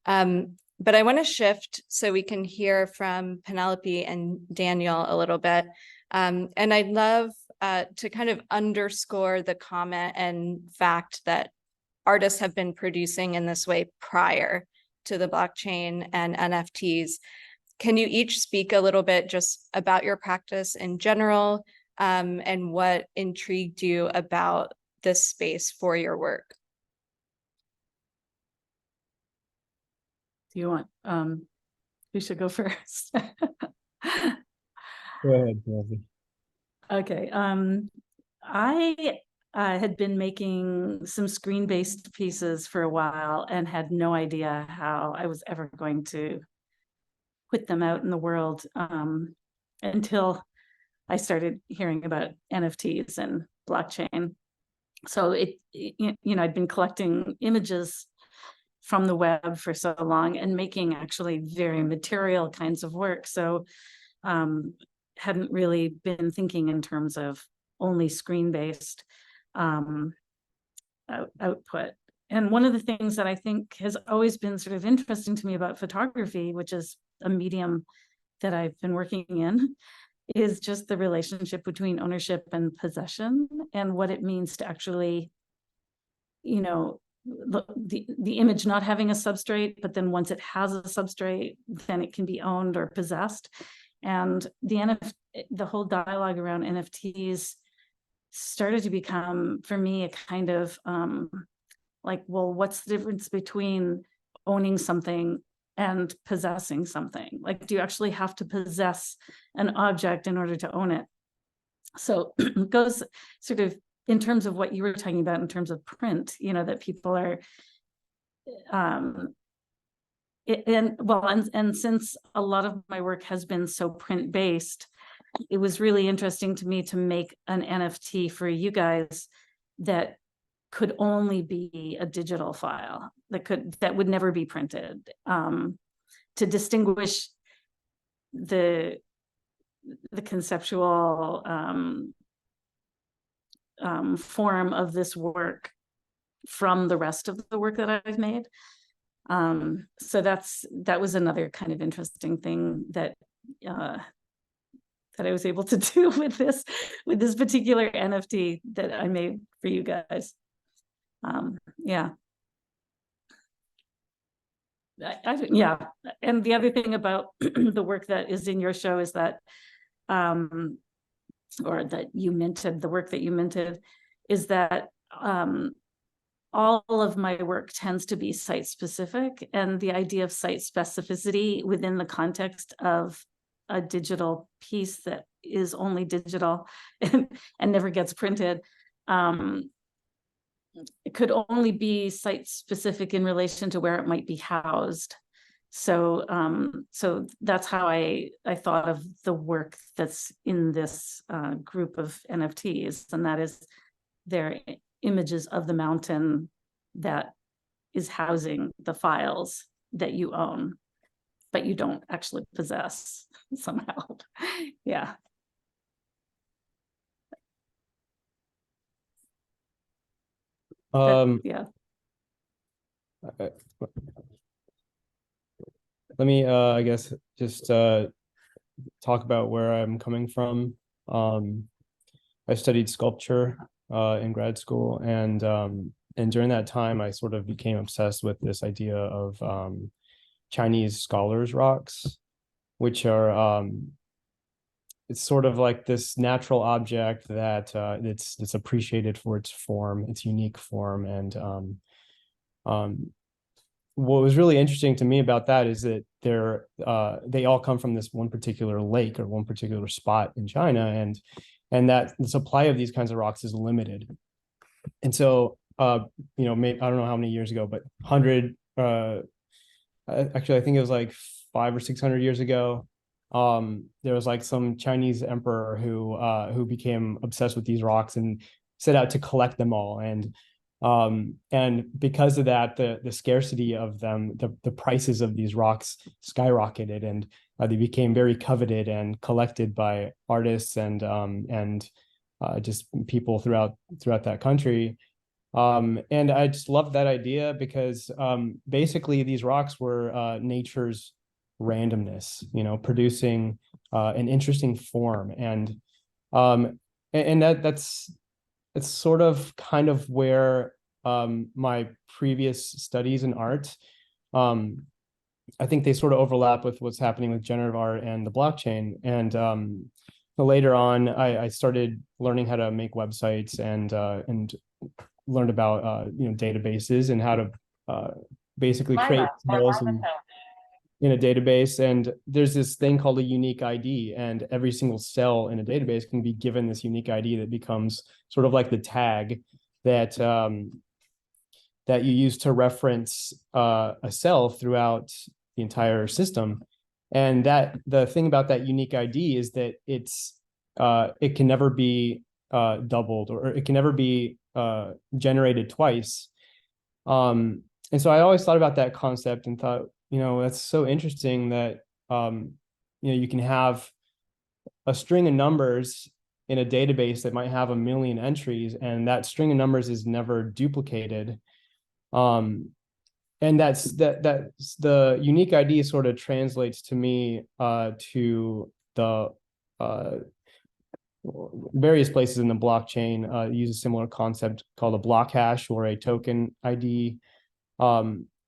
But I want to shift so we can hear from Penelope and Daniel a little bit. And I'd love to kind of underscore the comment and fact that artists have been producing in this way prior to the blockchain and NFTs. Can you each speak a little bit just about your practice in general and what intrigued you about this space for your work? Do you want, who should go first? Go ahead, Penelope. Okay, I had been making some screen-based pieces for a while and had no idea how I was ever going to put them out in the world until I started hearing about NFTs and blockchain. So you know, I'd been collecting images from the web for so long and making actually very material kinds of work. So hadn't really been thinking in terms of only screen-based output. And one of the things that I think has always been sort of interesting to me about photography, which is a medium that I've been working in, is just the relationship between ownership and possession, and what it means to actually, you know, the image not having a substrate, but then once it has a substrate, then it can be owned or possessed. And the whole dialogue around NFTs started to become, for me, a kind of like, well, what's the difference between owning something and possessing something? Like, do you actually have to possess an object in order to own it? So it goes sort of in terms of what you were talking about in terms of print, you know, that people are and since a lot of my work has been so print based, it was really interesting to me to make an NFT for you guys that could only be a digital file, that would never be printed, to distinguish the conceptual form of this work from the rest of the work that I've made. So that was another kind of interesting thing that I was able to do with this particular NFT that I made for you guys. Yeah. Yeah. And the other thing about the work that is in your show is that, or that you minted, the work that you minted, is that all of my work tends to be site specific, and the idea of site specificity within the context of a digital piece that is only digital and never gets printed, it could only be site specific in relation to where it might be housed. So so that's how I thought of the work that's in this group of NFTs, and that is their images of the mountain that is housing the files that you own, but you don't actually possess somehow. Yeah. Yeah. Let me, I guess, just talk about where I'm coming from. I studied sculpture in grad school, and during that time, I sort of became obsessed with this idea of Chinese scholars' rocks, which are it's sort of like this natural object that it's appreciated for its form, its unique form, and what was really interesting to me about that is that they all come from this one particular lake or one particular spot in China, and that the supply of these kinds of rocks is limited. And so, you know, I don't know how many years ago, but 100, actually, I think it was like 500 or 600 years ago, there was like some Chinese emperor who became obsessed with these rocks and set out to collect them all. And because of that, the scarcity of them, the prices of these rocks skyrocketed, and they became very coveted and collected by artists and just people throughout that country. And I just loved that idea because basically these rocks were nature's randomness, you know, producing an interesting form, and that's it's sort of kind of where my previous studies in art, I think they sort of overlap with what's happening with generative art and the blockchain. And later on, I started learning how to make websites and learned about you know, databases and how to basically create cells in a database. And there's this thing called a unique ID, and every single cell in a database can be given this unique ID that becomes sort of like the tag that that you use to reference a cell throughout the entire system. And that the thing about that unique ID is that it can never be doubled, or it can never be generated twice. and so I always thought about that concept and thought, that's so interesting that, you can have a string of numbers in a database that might have 1 million entries, and that string of numbers is never duplicated. And that's the unique ID sort of translates to me to the various places in the blockchain use a similar concept called a block hash or a token ID.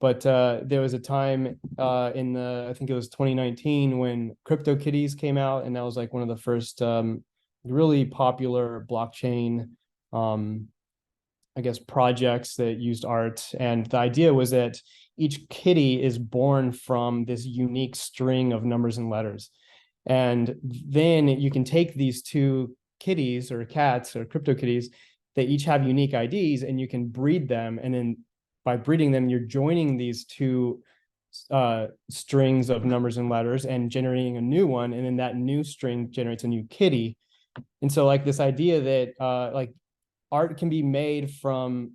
But there was a time I think it was 2019 when CryptoKitties came out, and that was like one of the first really popular blockchain, I guess, projects that used art. And the idea was that each kitty is born from this unique string of numbers and letters. And then you can take these two kitties or cats or CryptoKitties, they each have unique IDs, and you can breed them. And then by breeding them, you're joining these two strings of numbers and letters and generating a new one. And then that new string generates a new kitty. And so like this idea that like art can be made from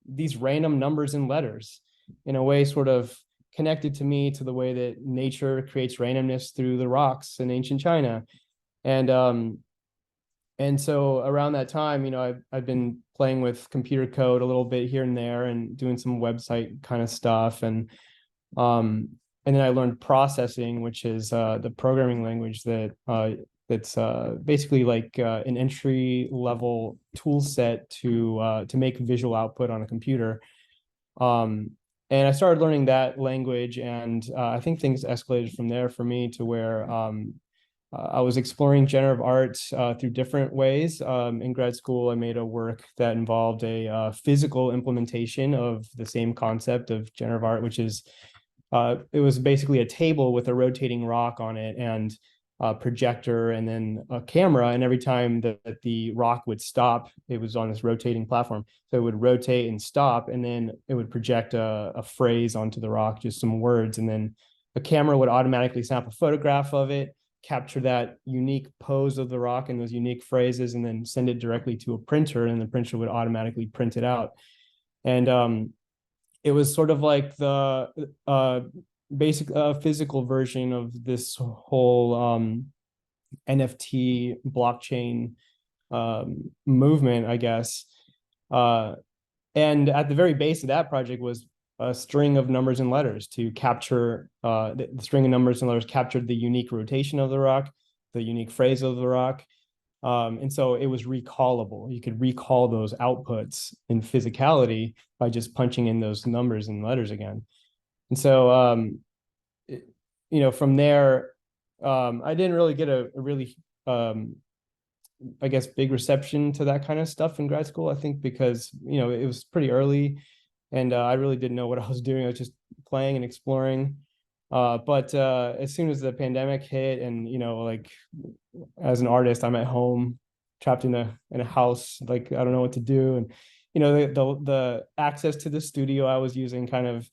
these random numbers and letters in a way sort of connected to me to the way that nature creates randomness through the rocks in ancient China. And so around that time, I've been playing with computer code a little bit here and there and doing some website kind of stuff. And then I learned processing, which is the programming language that's basically like an entry level tool set to make visual output on a computer. And I started learning that language, and I think things escalated from there for me to where I was exploring generative art through different ways. In grad school, I made a work that involved a physical implementation of the same concept of generative art, which is it was basically a table with a rotating rock on it and a projector and then a camera. And every time that the rock would stop, it was on this rotating platform. So it would rotate and stop, and then it would project a phrase onto the rock, just some words. And then a camera would automatically snap a photograph of it, capture that unique pose of the rock and those unique phrases, and then send it directly to a printer, and the printer would automatically print it out. And it was sort of like the basic physical version of this whole NFT blockchain movement, I guess. And at the very base of that project was a string of numbers and letters to capture the string of numbers and letters captured the unique rotation of the rock, the unique phrase of the rock. And so it was recallable. You could recall those outputs in physicality by just punching in those numbers and letters again. And so, from there, I didn't really get a really, I guess, big reception to that kind of stuff in grad school, I think, because, it was pretty early and I really didn't know what I was doing. I was just playing and exploring. But as soon as the pandemic hit and, like as an artist, I'm at home trapped in a house, like, I don't know what to do. And, the access to the studio I was using kind of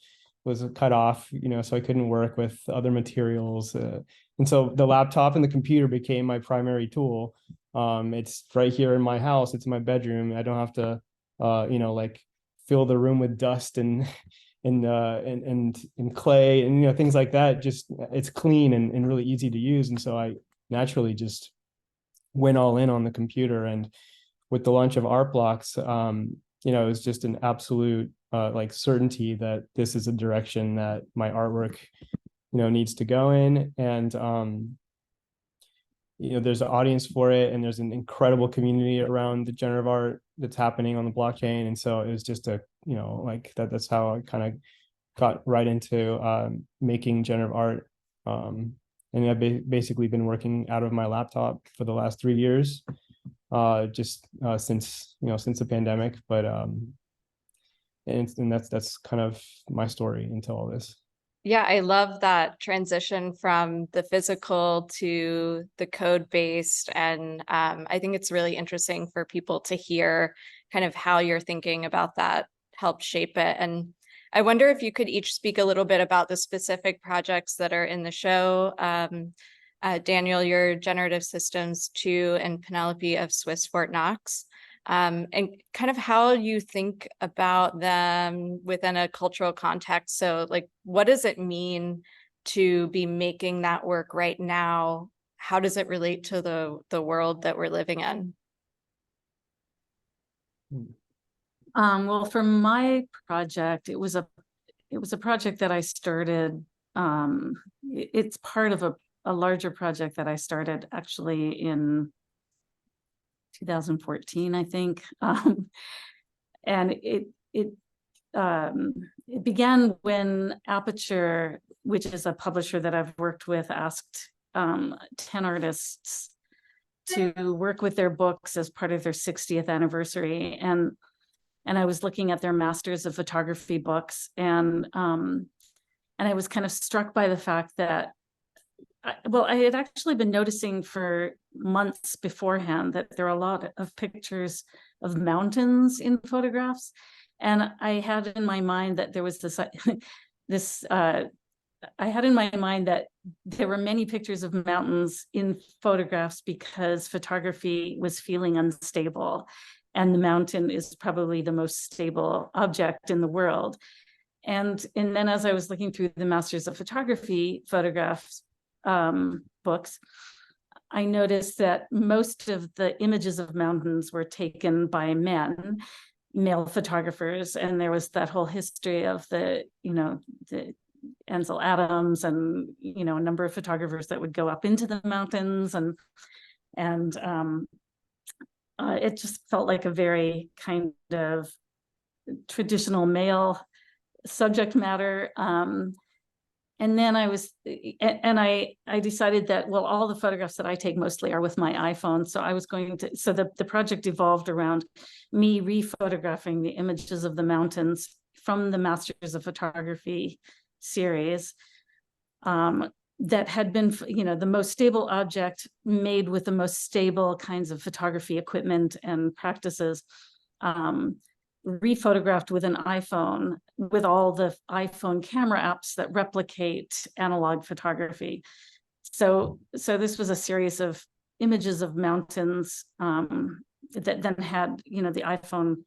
was cut off, so I couldn't work with other materials. And so the laptop and the computer became my primary tool. It's right here in my house. It's in my bedroom. I don't have to, like fill the room with dust and clay and, things like that. Just, it's clean and really easy to use. And so I naturally just went all in on the computer. And with the launch of Art Blocks, it was just an absolute like certainty that this is a direction that my artwork, needs to go in. And, there's an audience for it, and there's an incredible community around the generative art that's happening on the blockchain. And so it was just like that's how I kind of got right into making generative art. And I've basically been working out of my laptop for the last 3 years, just since the pandemic. But and that's kind of my story into all this. Yeah, I love that transition from the physical to the code-based. And I think it's really interesting for people to hear kind of how you're thinking about that helped shape it. And I wonder if you could each speak a little bit about the specific projects that are in the show. Daniel, your Generative Systems 2, and Penelope of Swiss Fort Knox. and kind of how you think about them within a cultural context. So like, what does it mean to be making that work right now? How does it relate to the world that we're living in? Well, for my project, it was a project that I started. It's part of a larger project that I started actually in 2014, I think. And it began when Aperture, which is a publisher that I've worked with, asked 10 artists to work with their books as part of their 60th anniversary. And I was looking at their Masters of Photography books, and I was kind of struck by the fact that, I had actually been noticing for months beforehand that there are a lot of pictures of mountains in photographs. And I had in my mind that there was I had in my mind that there were many pictures of mountains in photographs because photography was feeling unstable. And the mountain is probably the most stable object in the world. And then as I was looking through the Masters of Photography photographs books, I noticed that most of the images of mountains were taken by men, male photographers. And there was that whole history of the Ansel Adams and, a number of photographers that would go up into the mountains, and it just felt like a very kind of traditional male subject matter. And then I decided that, well, all the photographs that I take mostly are with my iPhone. So I was so the project evolved around me rephotographing the images of the mountains from the Masters of Photography series, that had been, the most stable object made with the most stable kinds of photography equipment and practices, rephotographed with an iPhone, with all the iPhone camera apps that replicate analog photography. So this was a series of images of mountains that then had, the iPhone,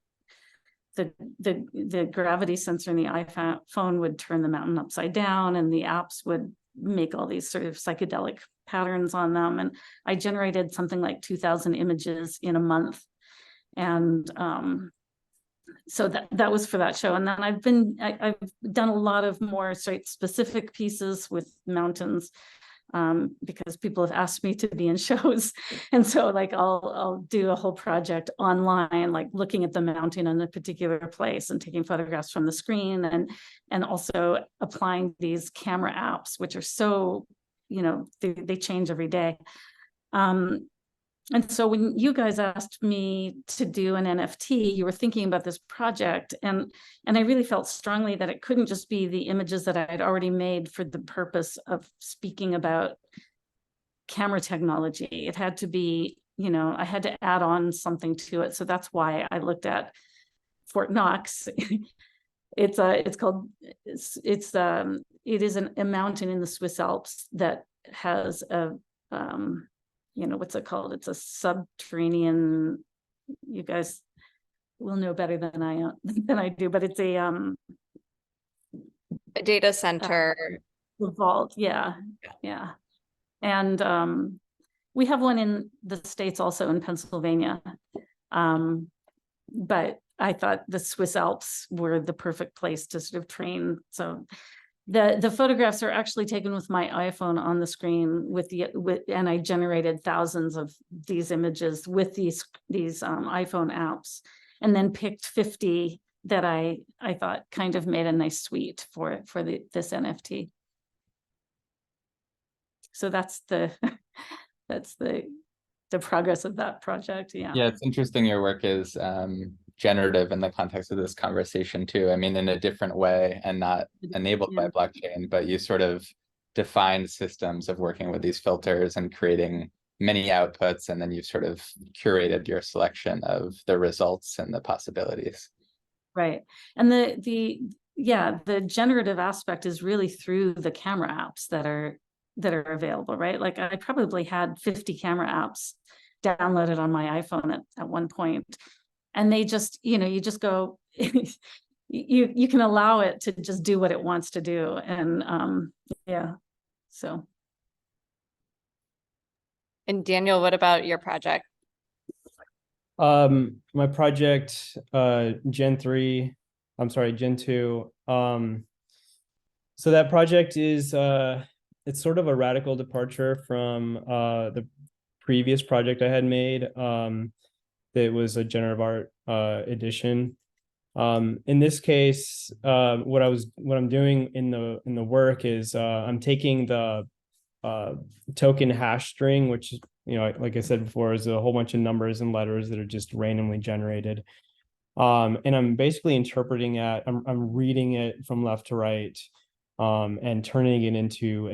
the gravity sensor in the iPhone would turn the mountain upside down, and the apps would make all these sort of psychedelic patterns on them. And I generated something like 2,000 images in a month. And so that was for that show. And then I've done a lot of more site-specific pieces with mountains, because people have asked me to be in shows. And so like I'll do a whole project online, like looking at the mountain in a particular place and taking photographs from the screen, and also applying these camera apps, which are so, they change every day. And so when you guys asked me to do an NFT, you were thinking about this project, and I really felt strongly that it couldn't just be the images that I had already made for the purpose of speaking about camera technology. It had to be, I had to add on something to it. So that's why I looked at Fort Knox. It is a mountain in the Swiss Alps that has a what's it called? It's a subterranean, you guys will know better than I do, but it's a data center. The vault, yeah. And we have one in the States, also in Pennsylvania. But I thought the Swiss Alps were the perfect place to sort of train. So the photographs are actually taken with my iPhone on the screen and I generated thousands of these images with these iPhone apps, and then picked 50 that I thought kind of made a nice suite for this NFT. So that's the progress of that project. Yeah, it's interesting your work is generative in the context of this conversation too. I mean, in a different way and not enabled by blockchain, but you sort of define systems of working with these filters and creating many outputs, and then you've sort of curated your selection of the results and the possibilities. Right. And the generative aspect is really through the camera apps that are available, right? Like I probably had 50 camera apps downloaded on my iPhone at one point. and they just, you just go, you can allow it to just do what it wants to do. And yeah, so. And Daniel, what about your project? My project, Gen 3, I'm sorry, Gen 2. So that project is, it's sort of a radical departure from the previous project I had made. That was a generative art edition. In this case, what I'm doing in the work is I'm taking the token hash string, which, like I said before, is a whole bunch of numbers and letters that are just randomly generated. And I'm basically interpreting it. I'm reading it from left to right, and turning it into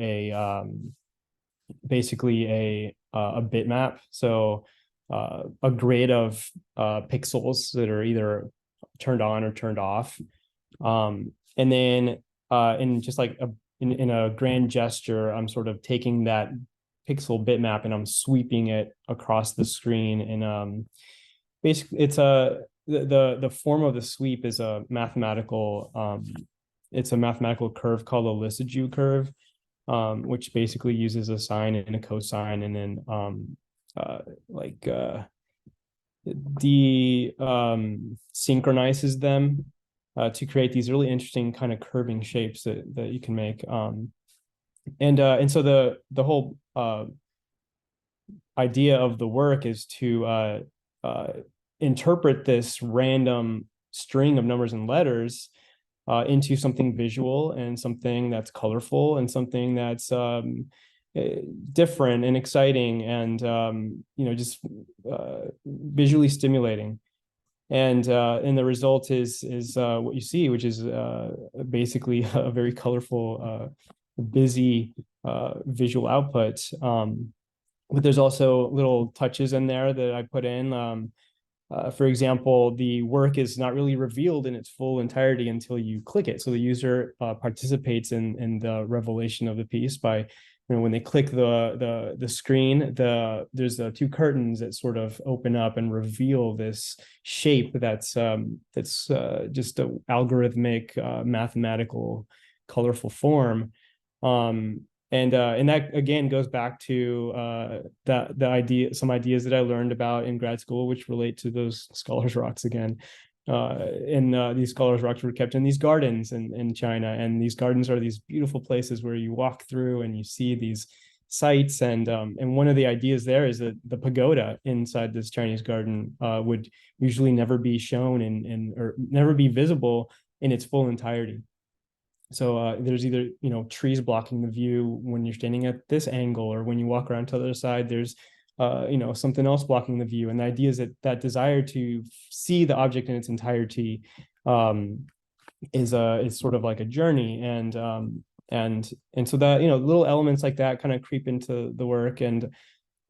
basically a bitmap. So a grid of pixels that are either turned on or turned off. And then in just like in a grand gesture, I'm sort of taking that pixel bitmap and I'm sweeping it across the screen. And basically it's the form of the sweep is a mathematical it's a mathematical curve called the Lissajous curve, which basically uses a sine and a cosine, and then synchronizes them to create these really interesting kind of curving shapes that you can make. And so the whole idea of the work is to interpret this random string of numbers and letters into something visual and something that's colorful and something that's different and exciting and just visually stimulating. And the result is what you see, which is basically a very colorful, busy visual output. But there's also little touches in there that I put in. For example, the work is not really revealed in its full entirety until you click it. So the user participates in the revelation of the piece by, when they click the screen, there's two curtains that sort of open up and reveal this shape that's just a algorithmic, mathematical, colorful form. And that again goes back to some ideas that I learned about in grad school, which relate to those scholars' rocks again. These scholars' rocks were kept in these gardens in China, and these gardens are these beautiful places where you walk through and you see these sites. And one of the ideas there is that the pagoda inside this Chinese garden would usually never be shown or never be visible in its full entirety. So there's either, trees blocking the view when you're standing at this angle, or when you walk around to the other side, there's, something else blocking the view. And the idea is that desire to see the object in its entirety is sort of like a journey. And so that, little elements like that kind of creep into the work. And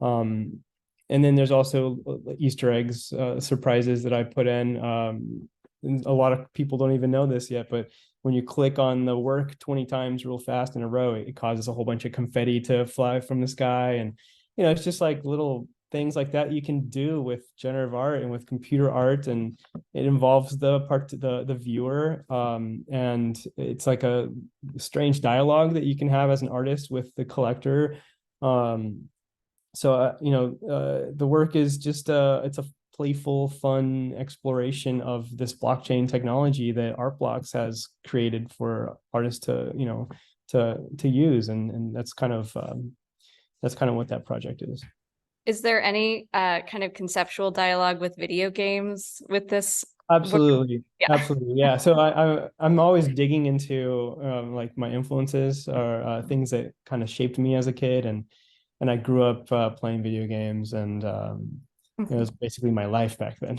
then there's also Easter eggs, surprises that I put in. A lot of people don't even know this yet, but when you click on the work 20 times real fast in a row, it causes a whole bunch of confetti to fly from the sky. And, it's just like little things like that you can do with generative art and with computer art. And it involves the viewer. And it's like a strange dialogue that you can have as an artist with the collector. The work is just it's a playful, fun exploration of this blockchain technology that ArtBlocks has created for artists to use, and that's kind of what that project is. Is there any kind of conceptual dialogue with video games with this? Absolutely. Yeah. Absolutely. Yeah. So I'm always digging into like my influences or things that kind of shaped me as a kid, and I grew up playing video games, and it was basically my life back then.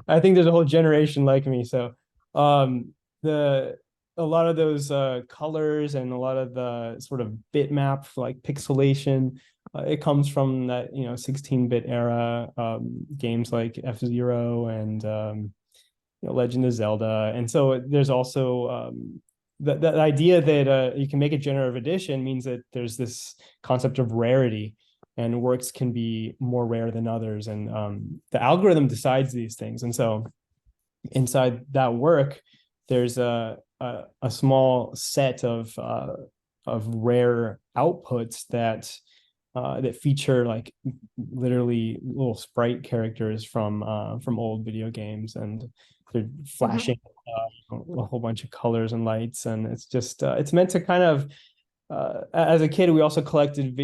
I think there's a whole generation like me. So a lot of those colors and a lot of the sort of bitmap like pixelation, it comes from that 16-bit era, games like F-Zero and Legend of Zelda. And so there's also the idea that you can make a generative edition means that there's this concept of rarity. and works can be more rare than others. And the algorithm decides these things. And so inside that work, there's a small set of rare outputs that feature like literally little sprite characters from old video games, and they're flashing a whole bunch of colors and lights, and it's just it's meant to kind of as a kid we also collected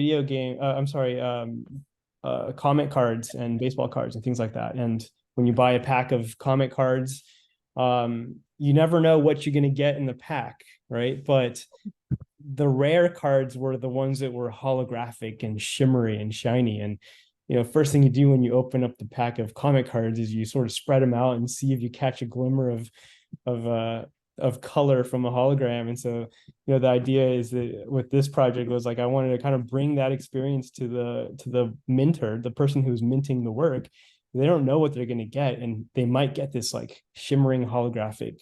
comic cards and baseball cards and things like that. And when you buy a pack of comic cards, you never know what you're going to get in the pack, right? But the rare cards were the ones that were holographic and shimmery and shiny. And, first thing you do when you open up the pack of comic cards is you sort of spread them out and see if you catch a glimmer of color from a hologram. And so, the idea is that with this project was like, I wanted to kind of bring that experience to the minter, the person who's minting the work. They don't know what they're going to get, and they might get this like shimmering holographic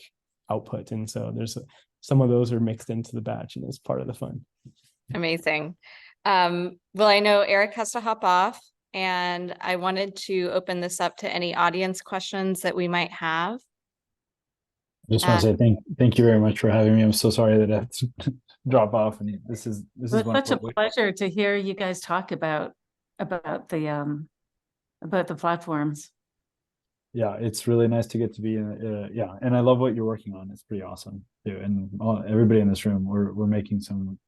output. And so there's some of those are mixed into the batch, and it's part of the fun. Amazing. Well, I know Erick has to hop off, and I wanted to open this up to any audience questions that we might have. I just want to say thank you very much for having me. I'm so sorry that I have to drop off, and this is such a pleasure to hear you guys talk about the platforms. Yeah, it's really nice to get to be in. And I love what you're working on. It's pretty awesome too. And everybody in this room, we're making some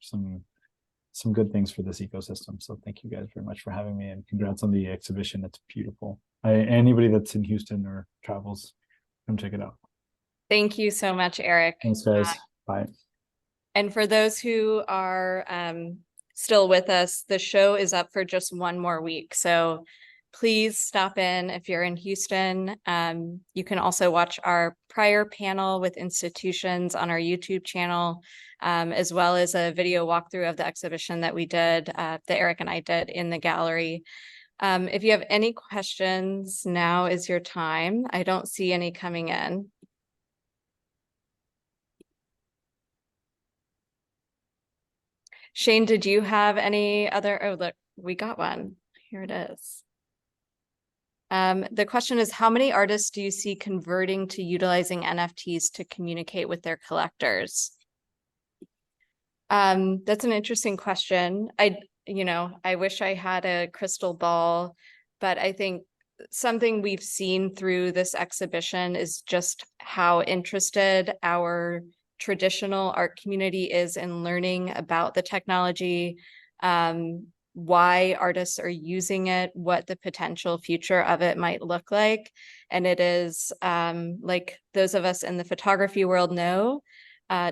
good things for this ecosystem. So thank you guys very much for having me, and congrats on the exhibition. It's beautiful. Anybody that's in Houston or travels, come check it out. Thank you so much, Erick. Thanks, guys. Bye. And for those who are still with us, the show is up for just one more week. So please stop in if you're in Houston. You can also watch our prior panel with institutions on our YouTube channel, as well as a video walkthrough of the exhibition that we did, that Erick and I did in the gallery. If you have any questions, now is your time. I don't see any coming in. Shane, did you have any other? Oh, look, we got one. Here it is. The question is, how many artists do you see converting to utilizing NFTs to communicate with their collectors? That's an interesting question. I wish I had a crystal ball, but I think something we've seen through this exhibition is just how interested our traditional art community is in learning about the technology, why artists are using it, what the potential future of it might look like. And it is like those of us in the photography world know,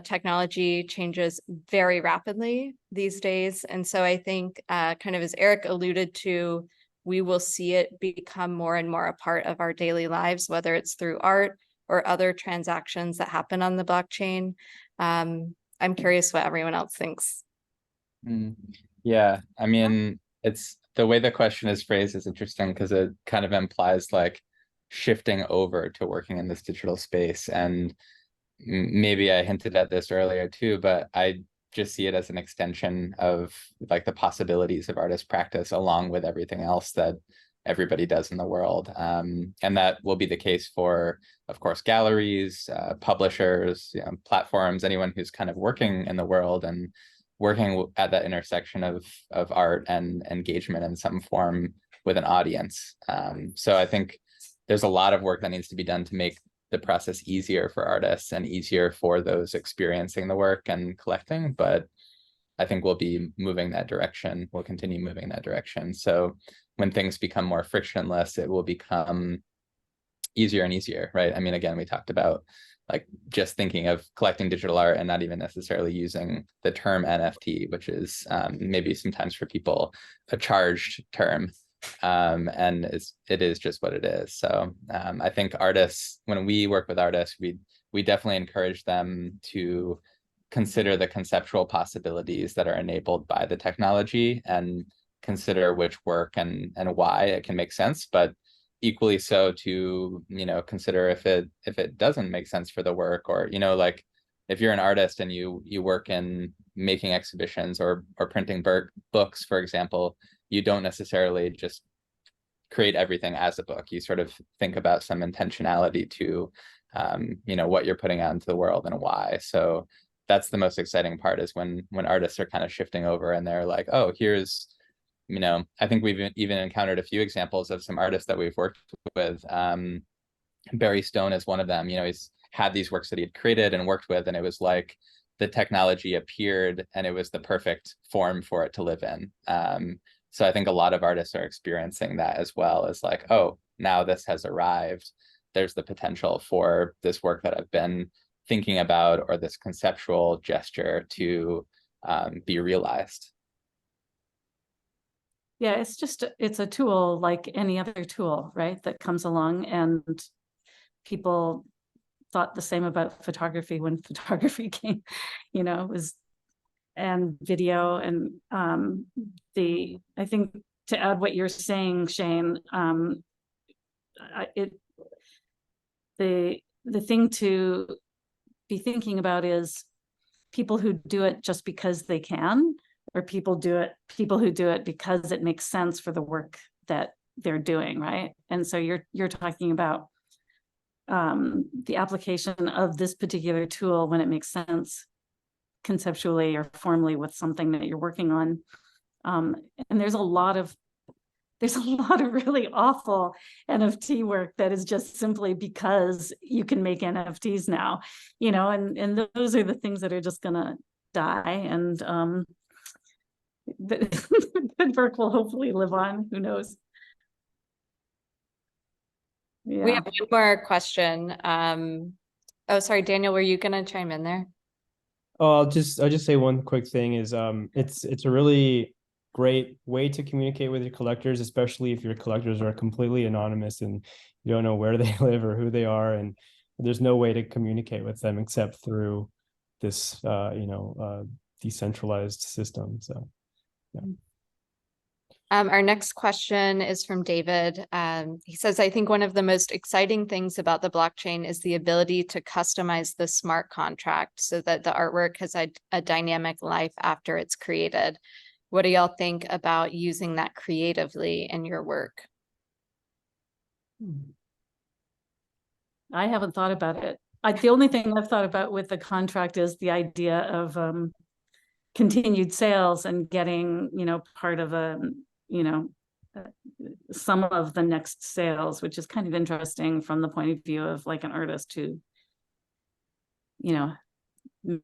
technology changes very rapidly these days. And so I think kind of as Erick alluded to, we will see it become more and more a part of our daily lives, whether it's through art or other transactions that happen on the blockchain. I'm curious what everyone else thinks. Yeah, I mean, it's the way the question is phrased is interesting because it kind of implies like shifting over to working in this digital space. And maybe I hinted at this earlier too, but I just see it as an extension of like the possibilities of artist practice along with everything else that everybody does in the world. And that will be the case for, of course, galleries, publishers, platforms, anyone who's kind of working in the world and working at that intersection of art and engagement in some form with an audience. So I think there's a lot of work that needs to be done to make the process easier for artists and easier for those experiencing the work and collecting. But I think we'll be moving that direction. We'll continue moving that direction. So when things become more frictionless, it will become easier and easier, right? I mean, again, we talked about like just thinking of collecting digital art and not even necessarily using the term NFT, which is maybe sometimes for people a charged term. And it is just what it is. So I think artists, when we work with artists, we definitely encourage them to consider the conceptual possibilities that are enabled by the technology and consider which work and why it can make sense, but equally so to consider if it doesn't make sense for the work, or like if you're an artist and you work in making exhibitions or printing books, for example, you don't necessarily just create everything as a book. You sort of think about some intentionality to, you know, what you're putting out into the world and why. So that's the most exciting part, is when artists are kind of shifting over and they're like, oh, here's, you know, I think we've even encountered a few examples of some artists that we've worked with. Barry Stone is one of them. You know, he's had these works that he had created and worked with, and it was like the technology appeared and it was the perfect form for it to live in. So I think a lot of artists are experiencing that as well, as like, oh, now this has arrived. There's the potential for this work that I've been thinking about, or this conceptual gesture, to be realized. Yeah, it's a tool like any other tool, right? That comes along, and people thought the same about photography when photography came, you know, and video. And I think, to add what you're saying, Shane, the thing to be thinking about is people who do it just because they can, or people who do it because it makes sense for the work that they're doing, right? And so you're talking about the application of this particular tool when it makes sense conceptually or formally with something that you're working on. And there's a lot of really awful NFT work that is just simply because you can make NFTs now, you know, and those are the things that are just gonna die. And the good work will hopefully live on. Who knows? We Yeah. have one more question. Oh, sorry, Daniel, were you gonna chime in there? Oh, I'll just say one quick thing is it's a really great way to communicate with your collectors, especially if your collectors are completely anonymous and you don't know where they live or who they are, and there's no way to communicate with them except through this decentralized system. So yeah. Our next question is from David. He says, I think one of the most exciting things about the blockchain is the ability to customize the smart contract so that the artwork has a dynamic life after it's created. What do y'all think about using that creatively in your work? I haven't thought about it. The only thing I've thought about with the contract is the idea of continued sales and getting, you know, part of some of the next sales, which is kind of interesting from the point of view of like an artist who, you know,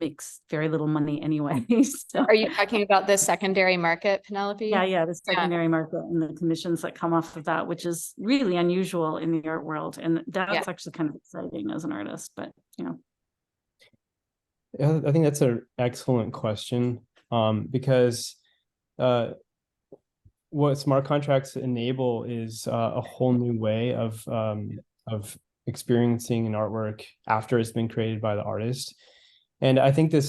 makes very little money anyway. So, Are you talking about the secondary market, Penelope? yeah, the secondary market and the commissions that come off of that, which is really unusual in the art world. And that's actually kind of exciting as an artist, but you know. Yeah, I think that's an excellent question, because what smart contracts enable is a whole new way of experiencing an artwork after it's been created by the artist. And I think the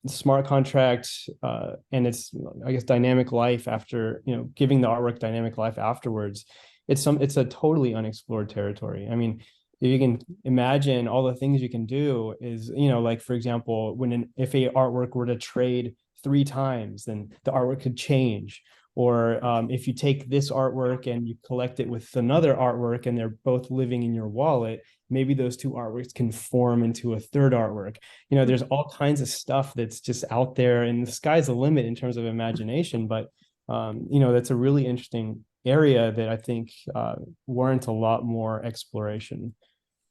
smart contract and its, I guess, dynamic life after, you know, giving the artwork dynamic life afterwards, it's a totally unexplored territory. I mean, if you can imagine all the things you can do is, you know, like, for example, if a artwork were to trade 3 times, then the artwork could change. Or if you take this artwork and you collect it with another artwork and they're both living in your wallet, maybe those 2 artworks can form into a third artwork. You know, there's all kinds of stuff that's just out there, and the sky's the limit in terms of imagination. But you know, that's a really interesting area that I think warrants a lot more exploration.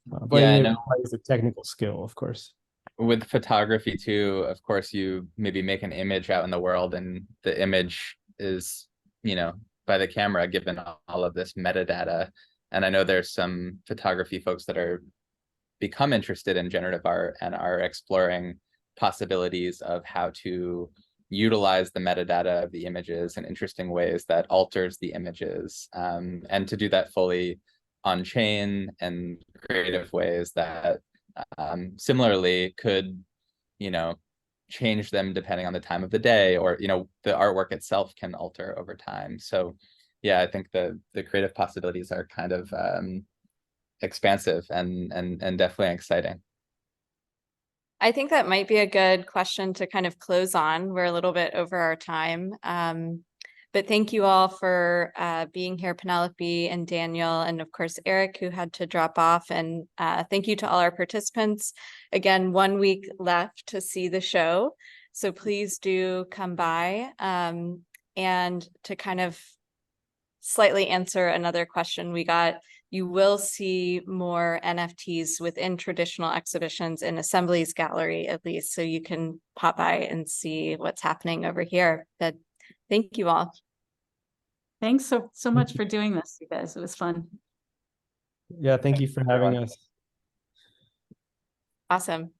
But Yeah, it no. requires a technical skill, of course. With photography too, of course, you maybe make an image out in the world, and the image is, you know, by the camera given all of this metadata. And I know there's some photography folks that are become interested in generative art and are exploring possibilities of how to utilize the metadata of the images in interesting ways that alters the images, and to do that fully on chain and creative ways that similarly could, you know, change them depending on the time of the day, or, you know, the artwork itself can alter over time. So yeah, I think the creative possibilities are kind of expansive and definitely exciting. I think that might be a good question to kind of close on. We're a little bit over our time. But thank you all for being here, Penelope and Daniel, and of course, Eric, who had to drop off. And thank you to all our participants. Again, 1 week left to see the show. So please do come by. And to kind of slightly answer another question we got, you will see more NFTs within traditional exhibitions in Assembly's gallery, at least, so you can pop by and see what's happening over here. But thank you all. Thanks so much for doing this, you guys. It was fun. Yeah, thank you for having us. Awesome.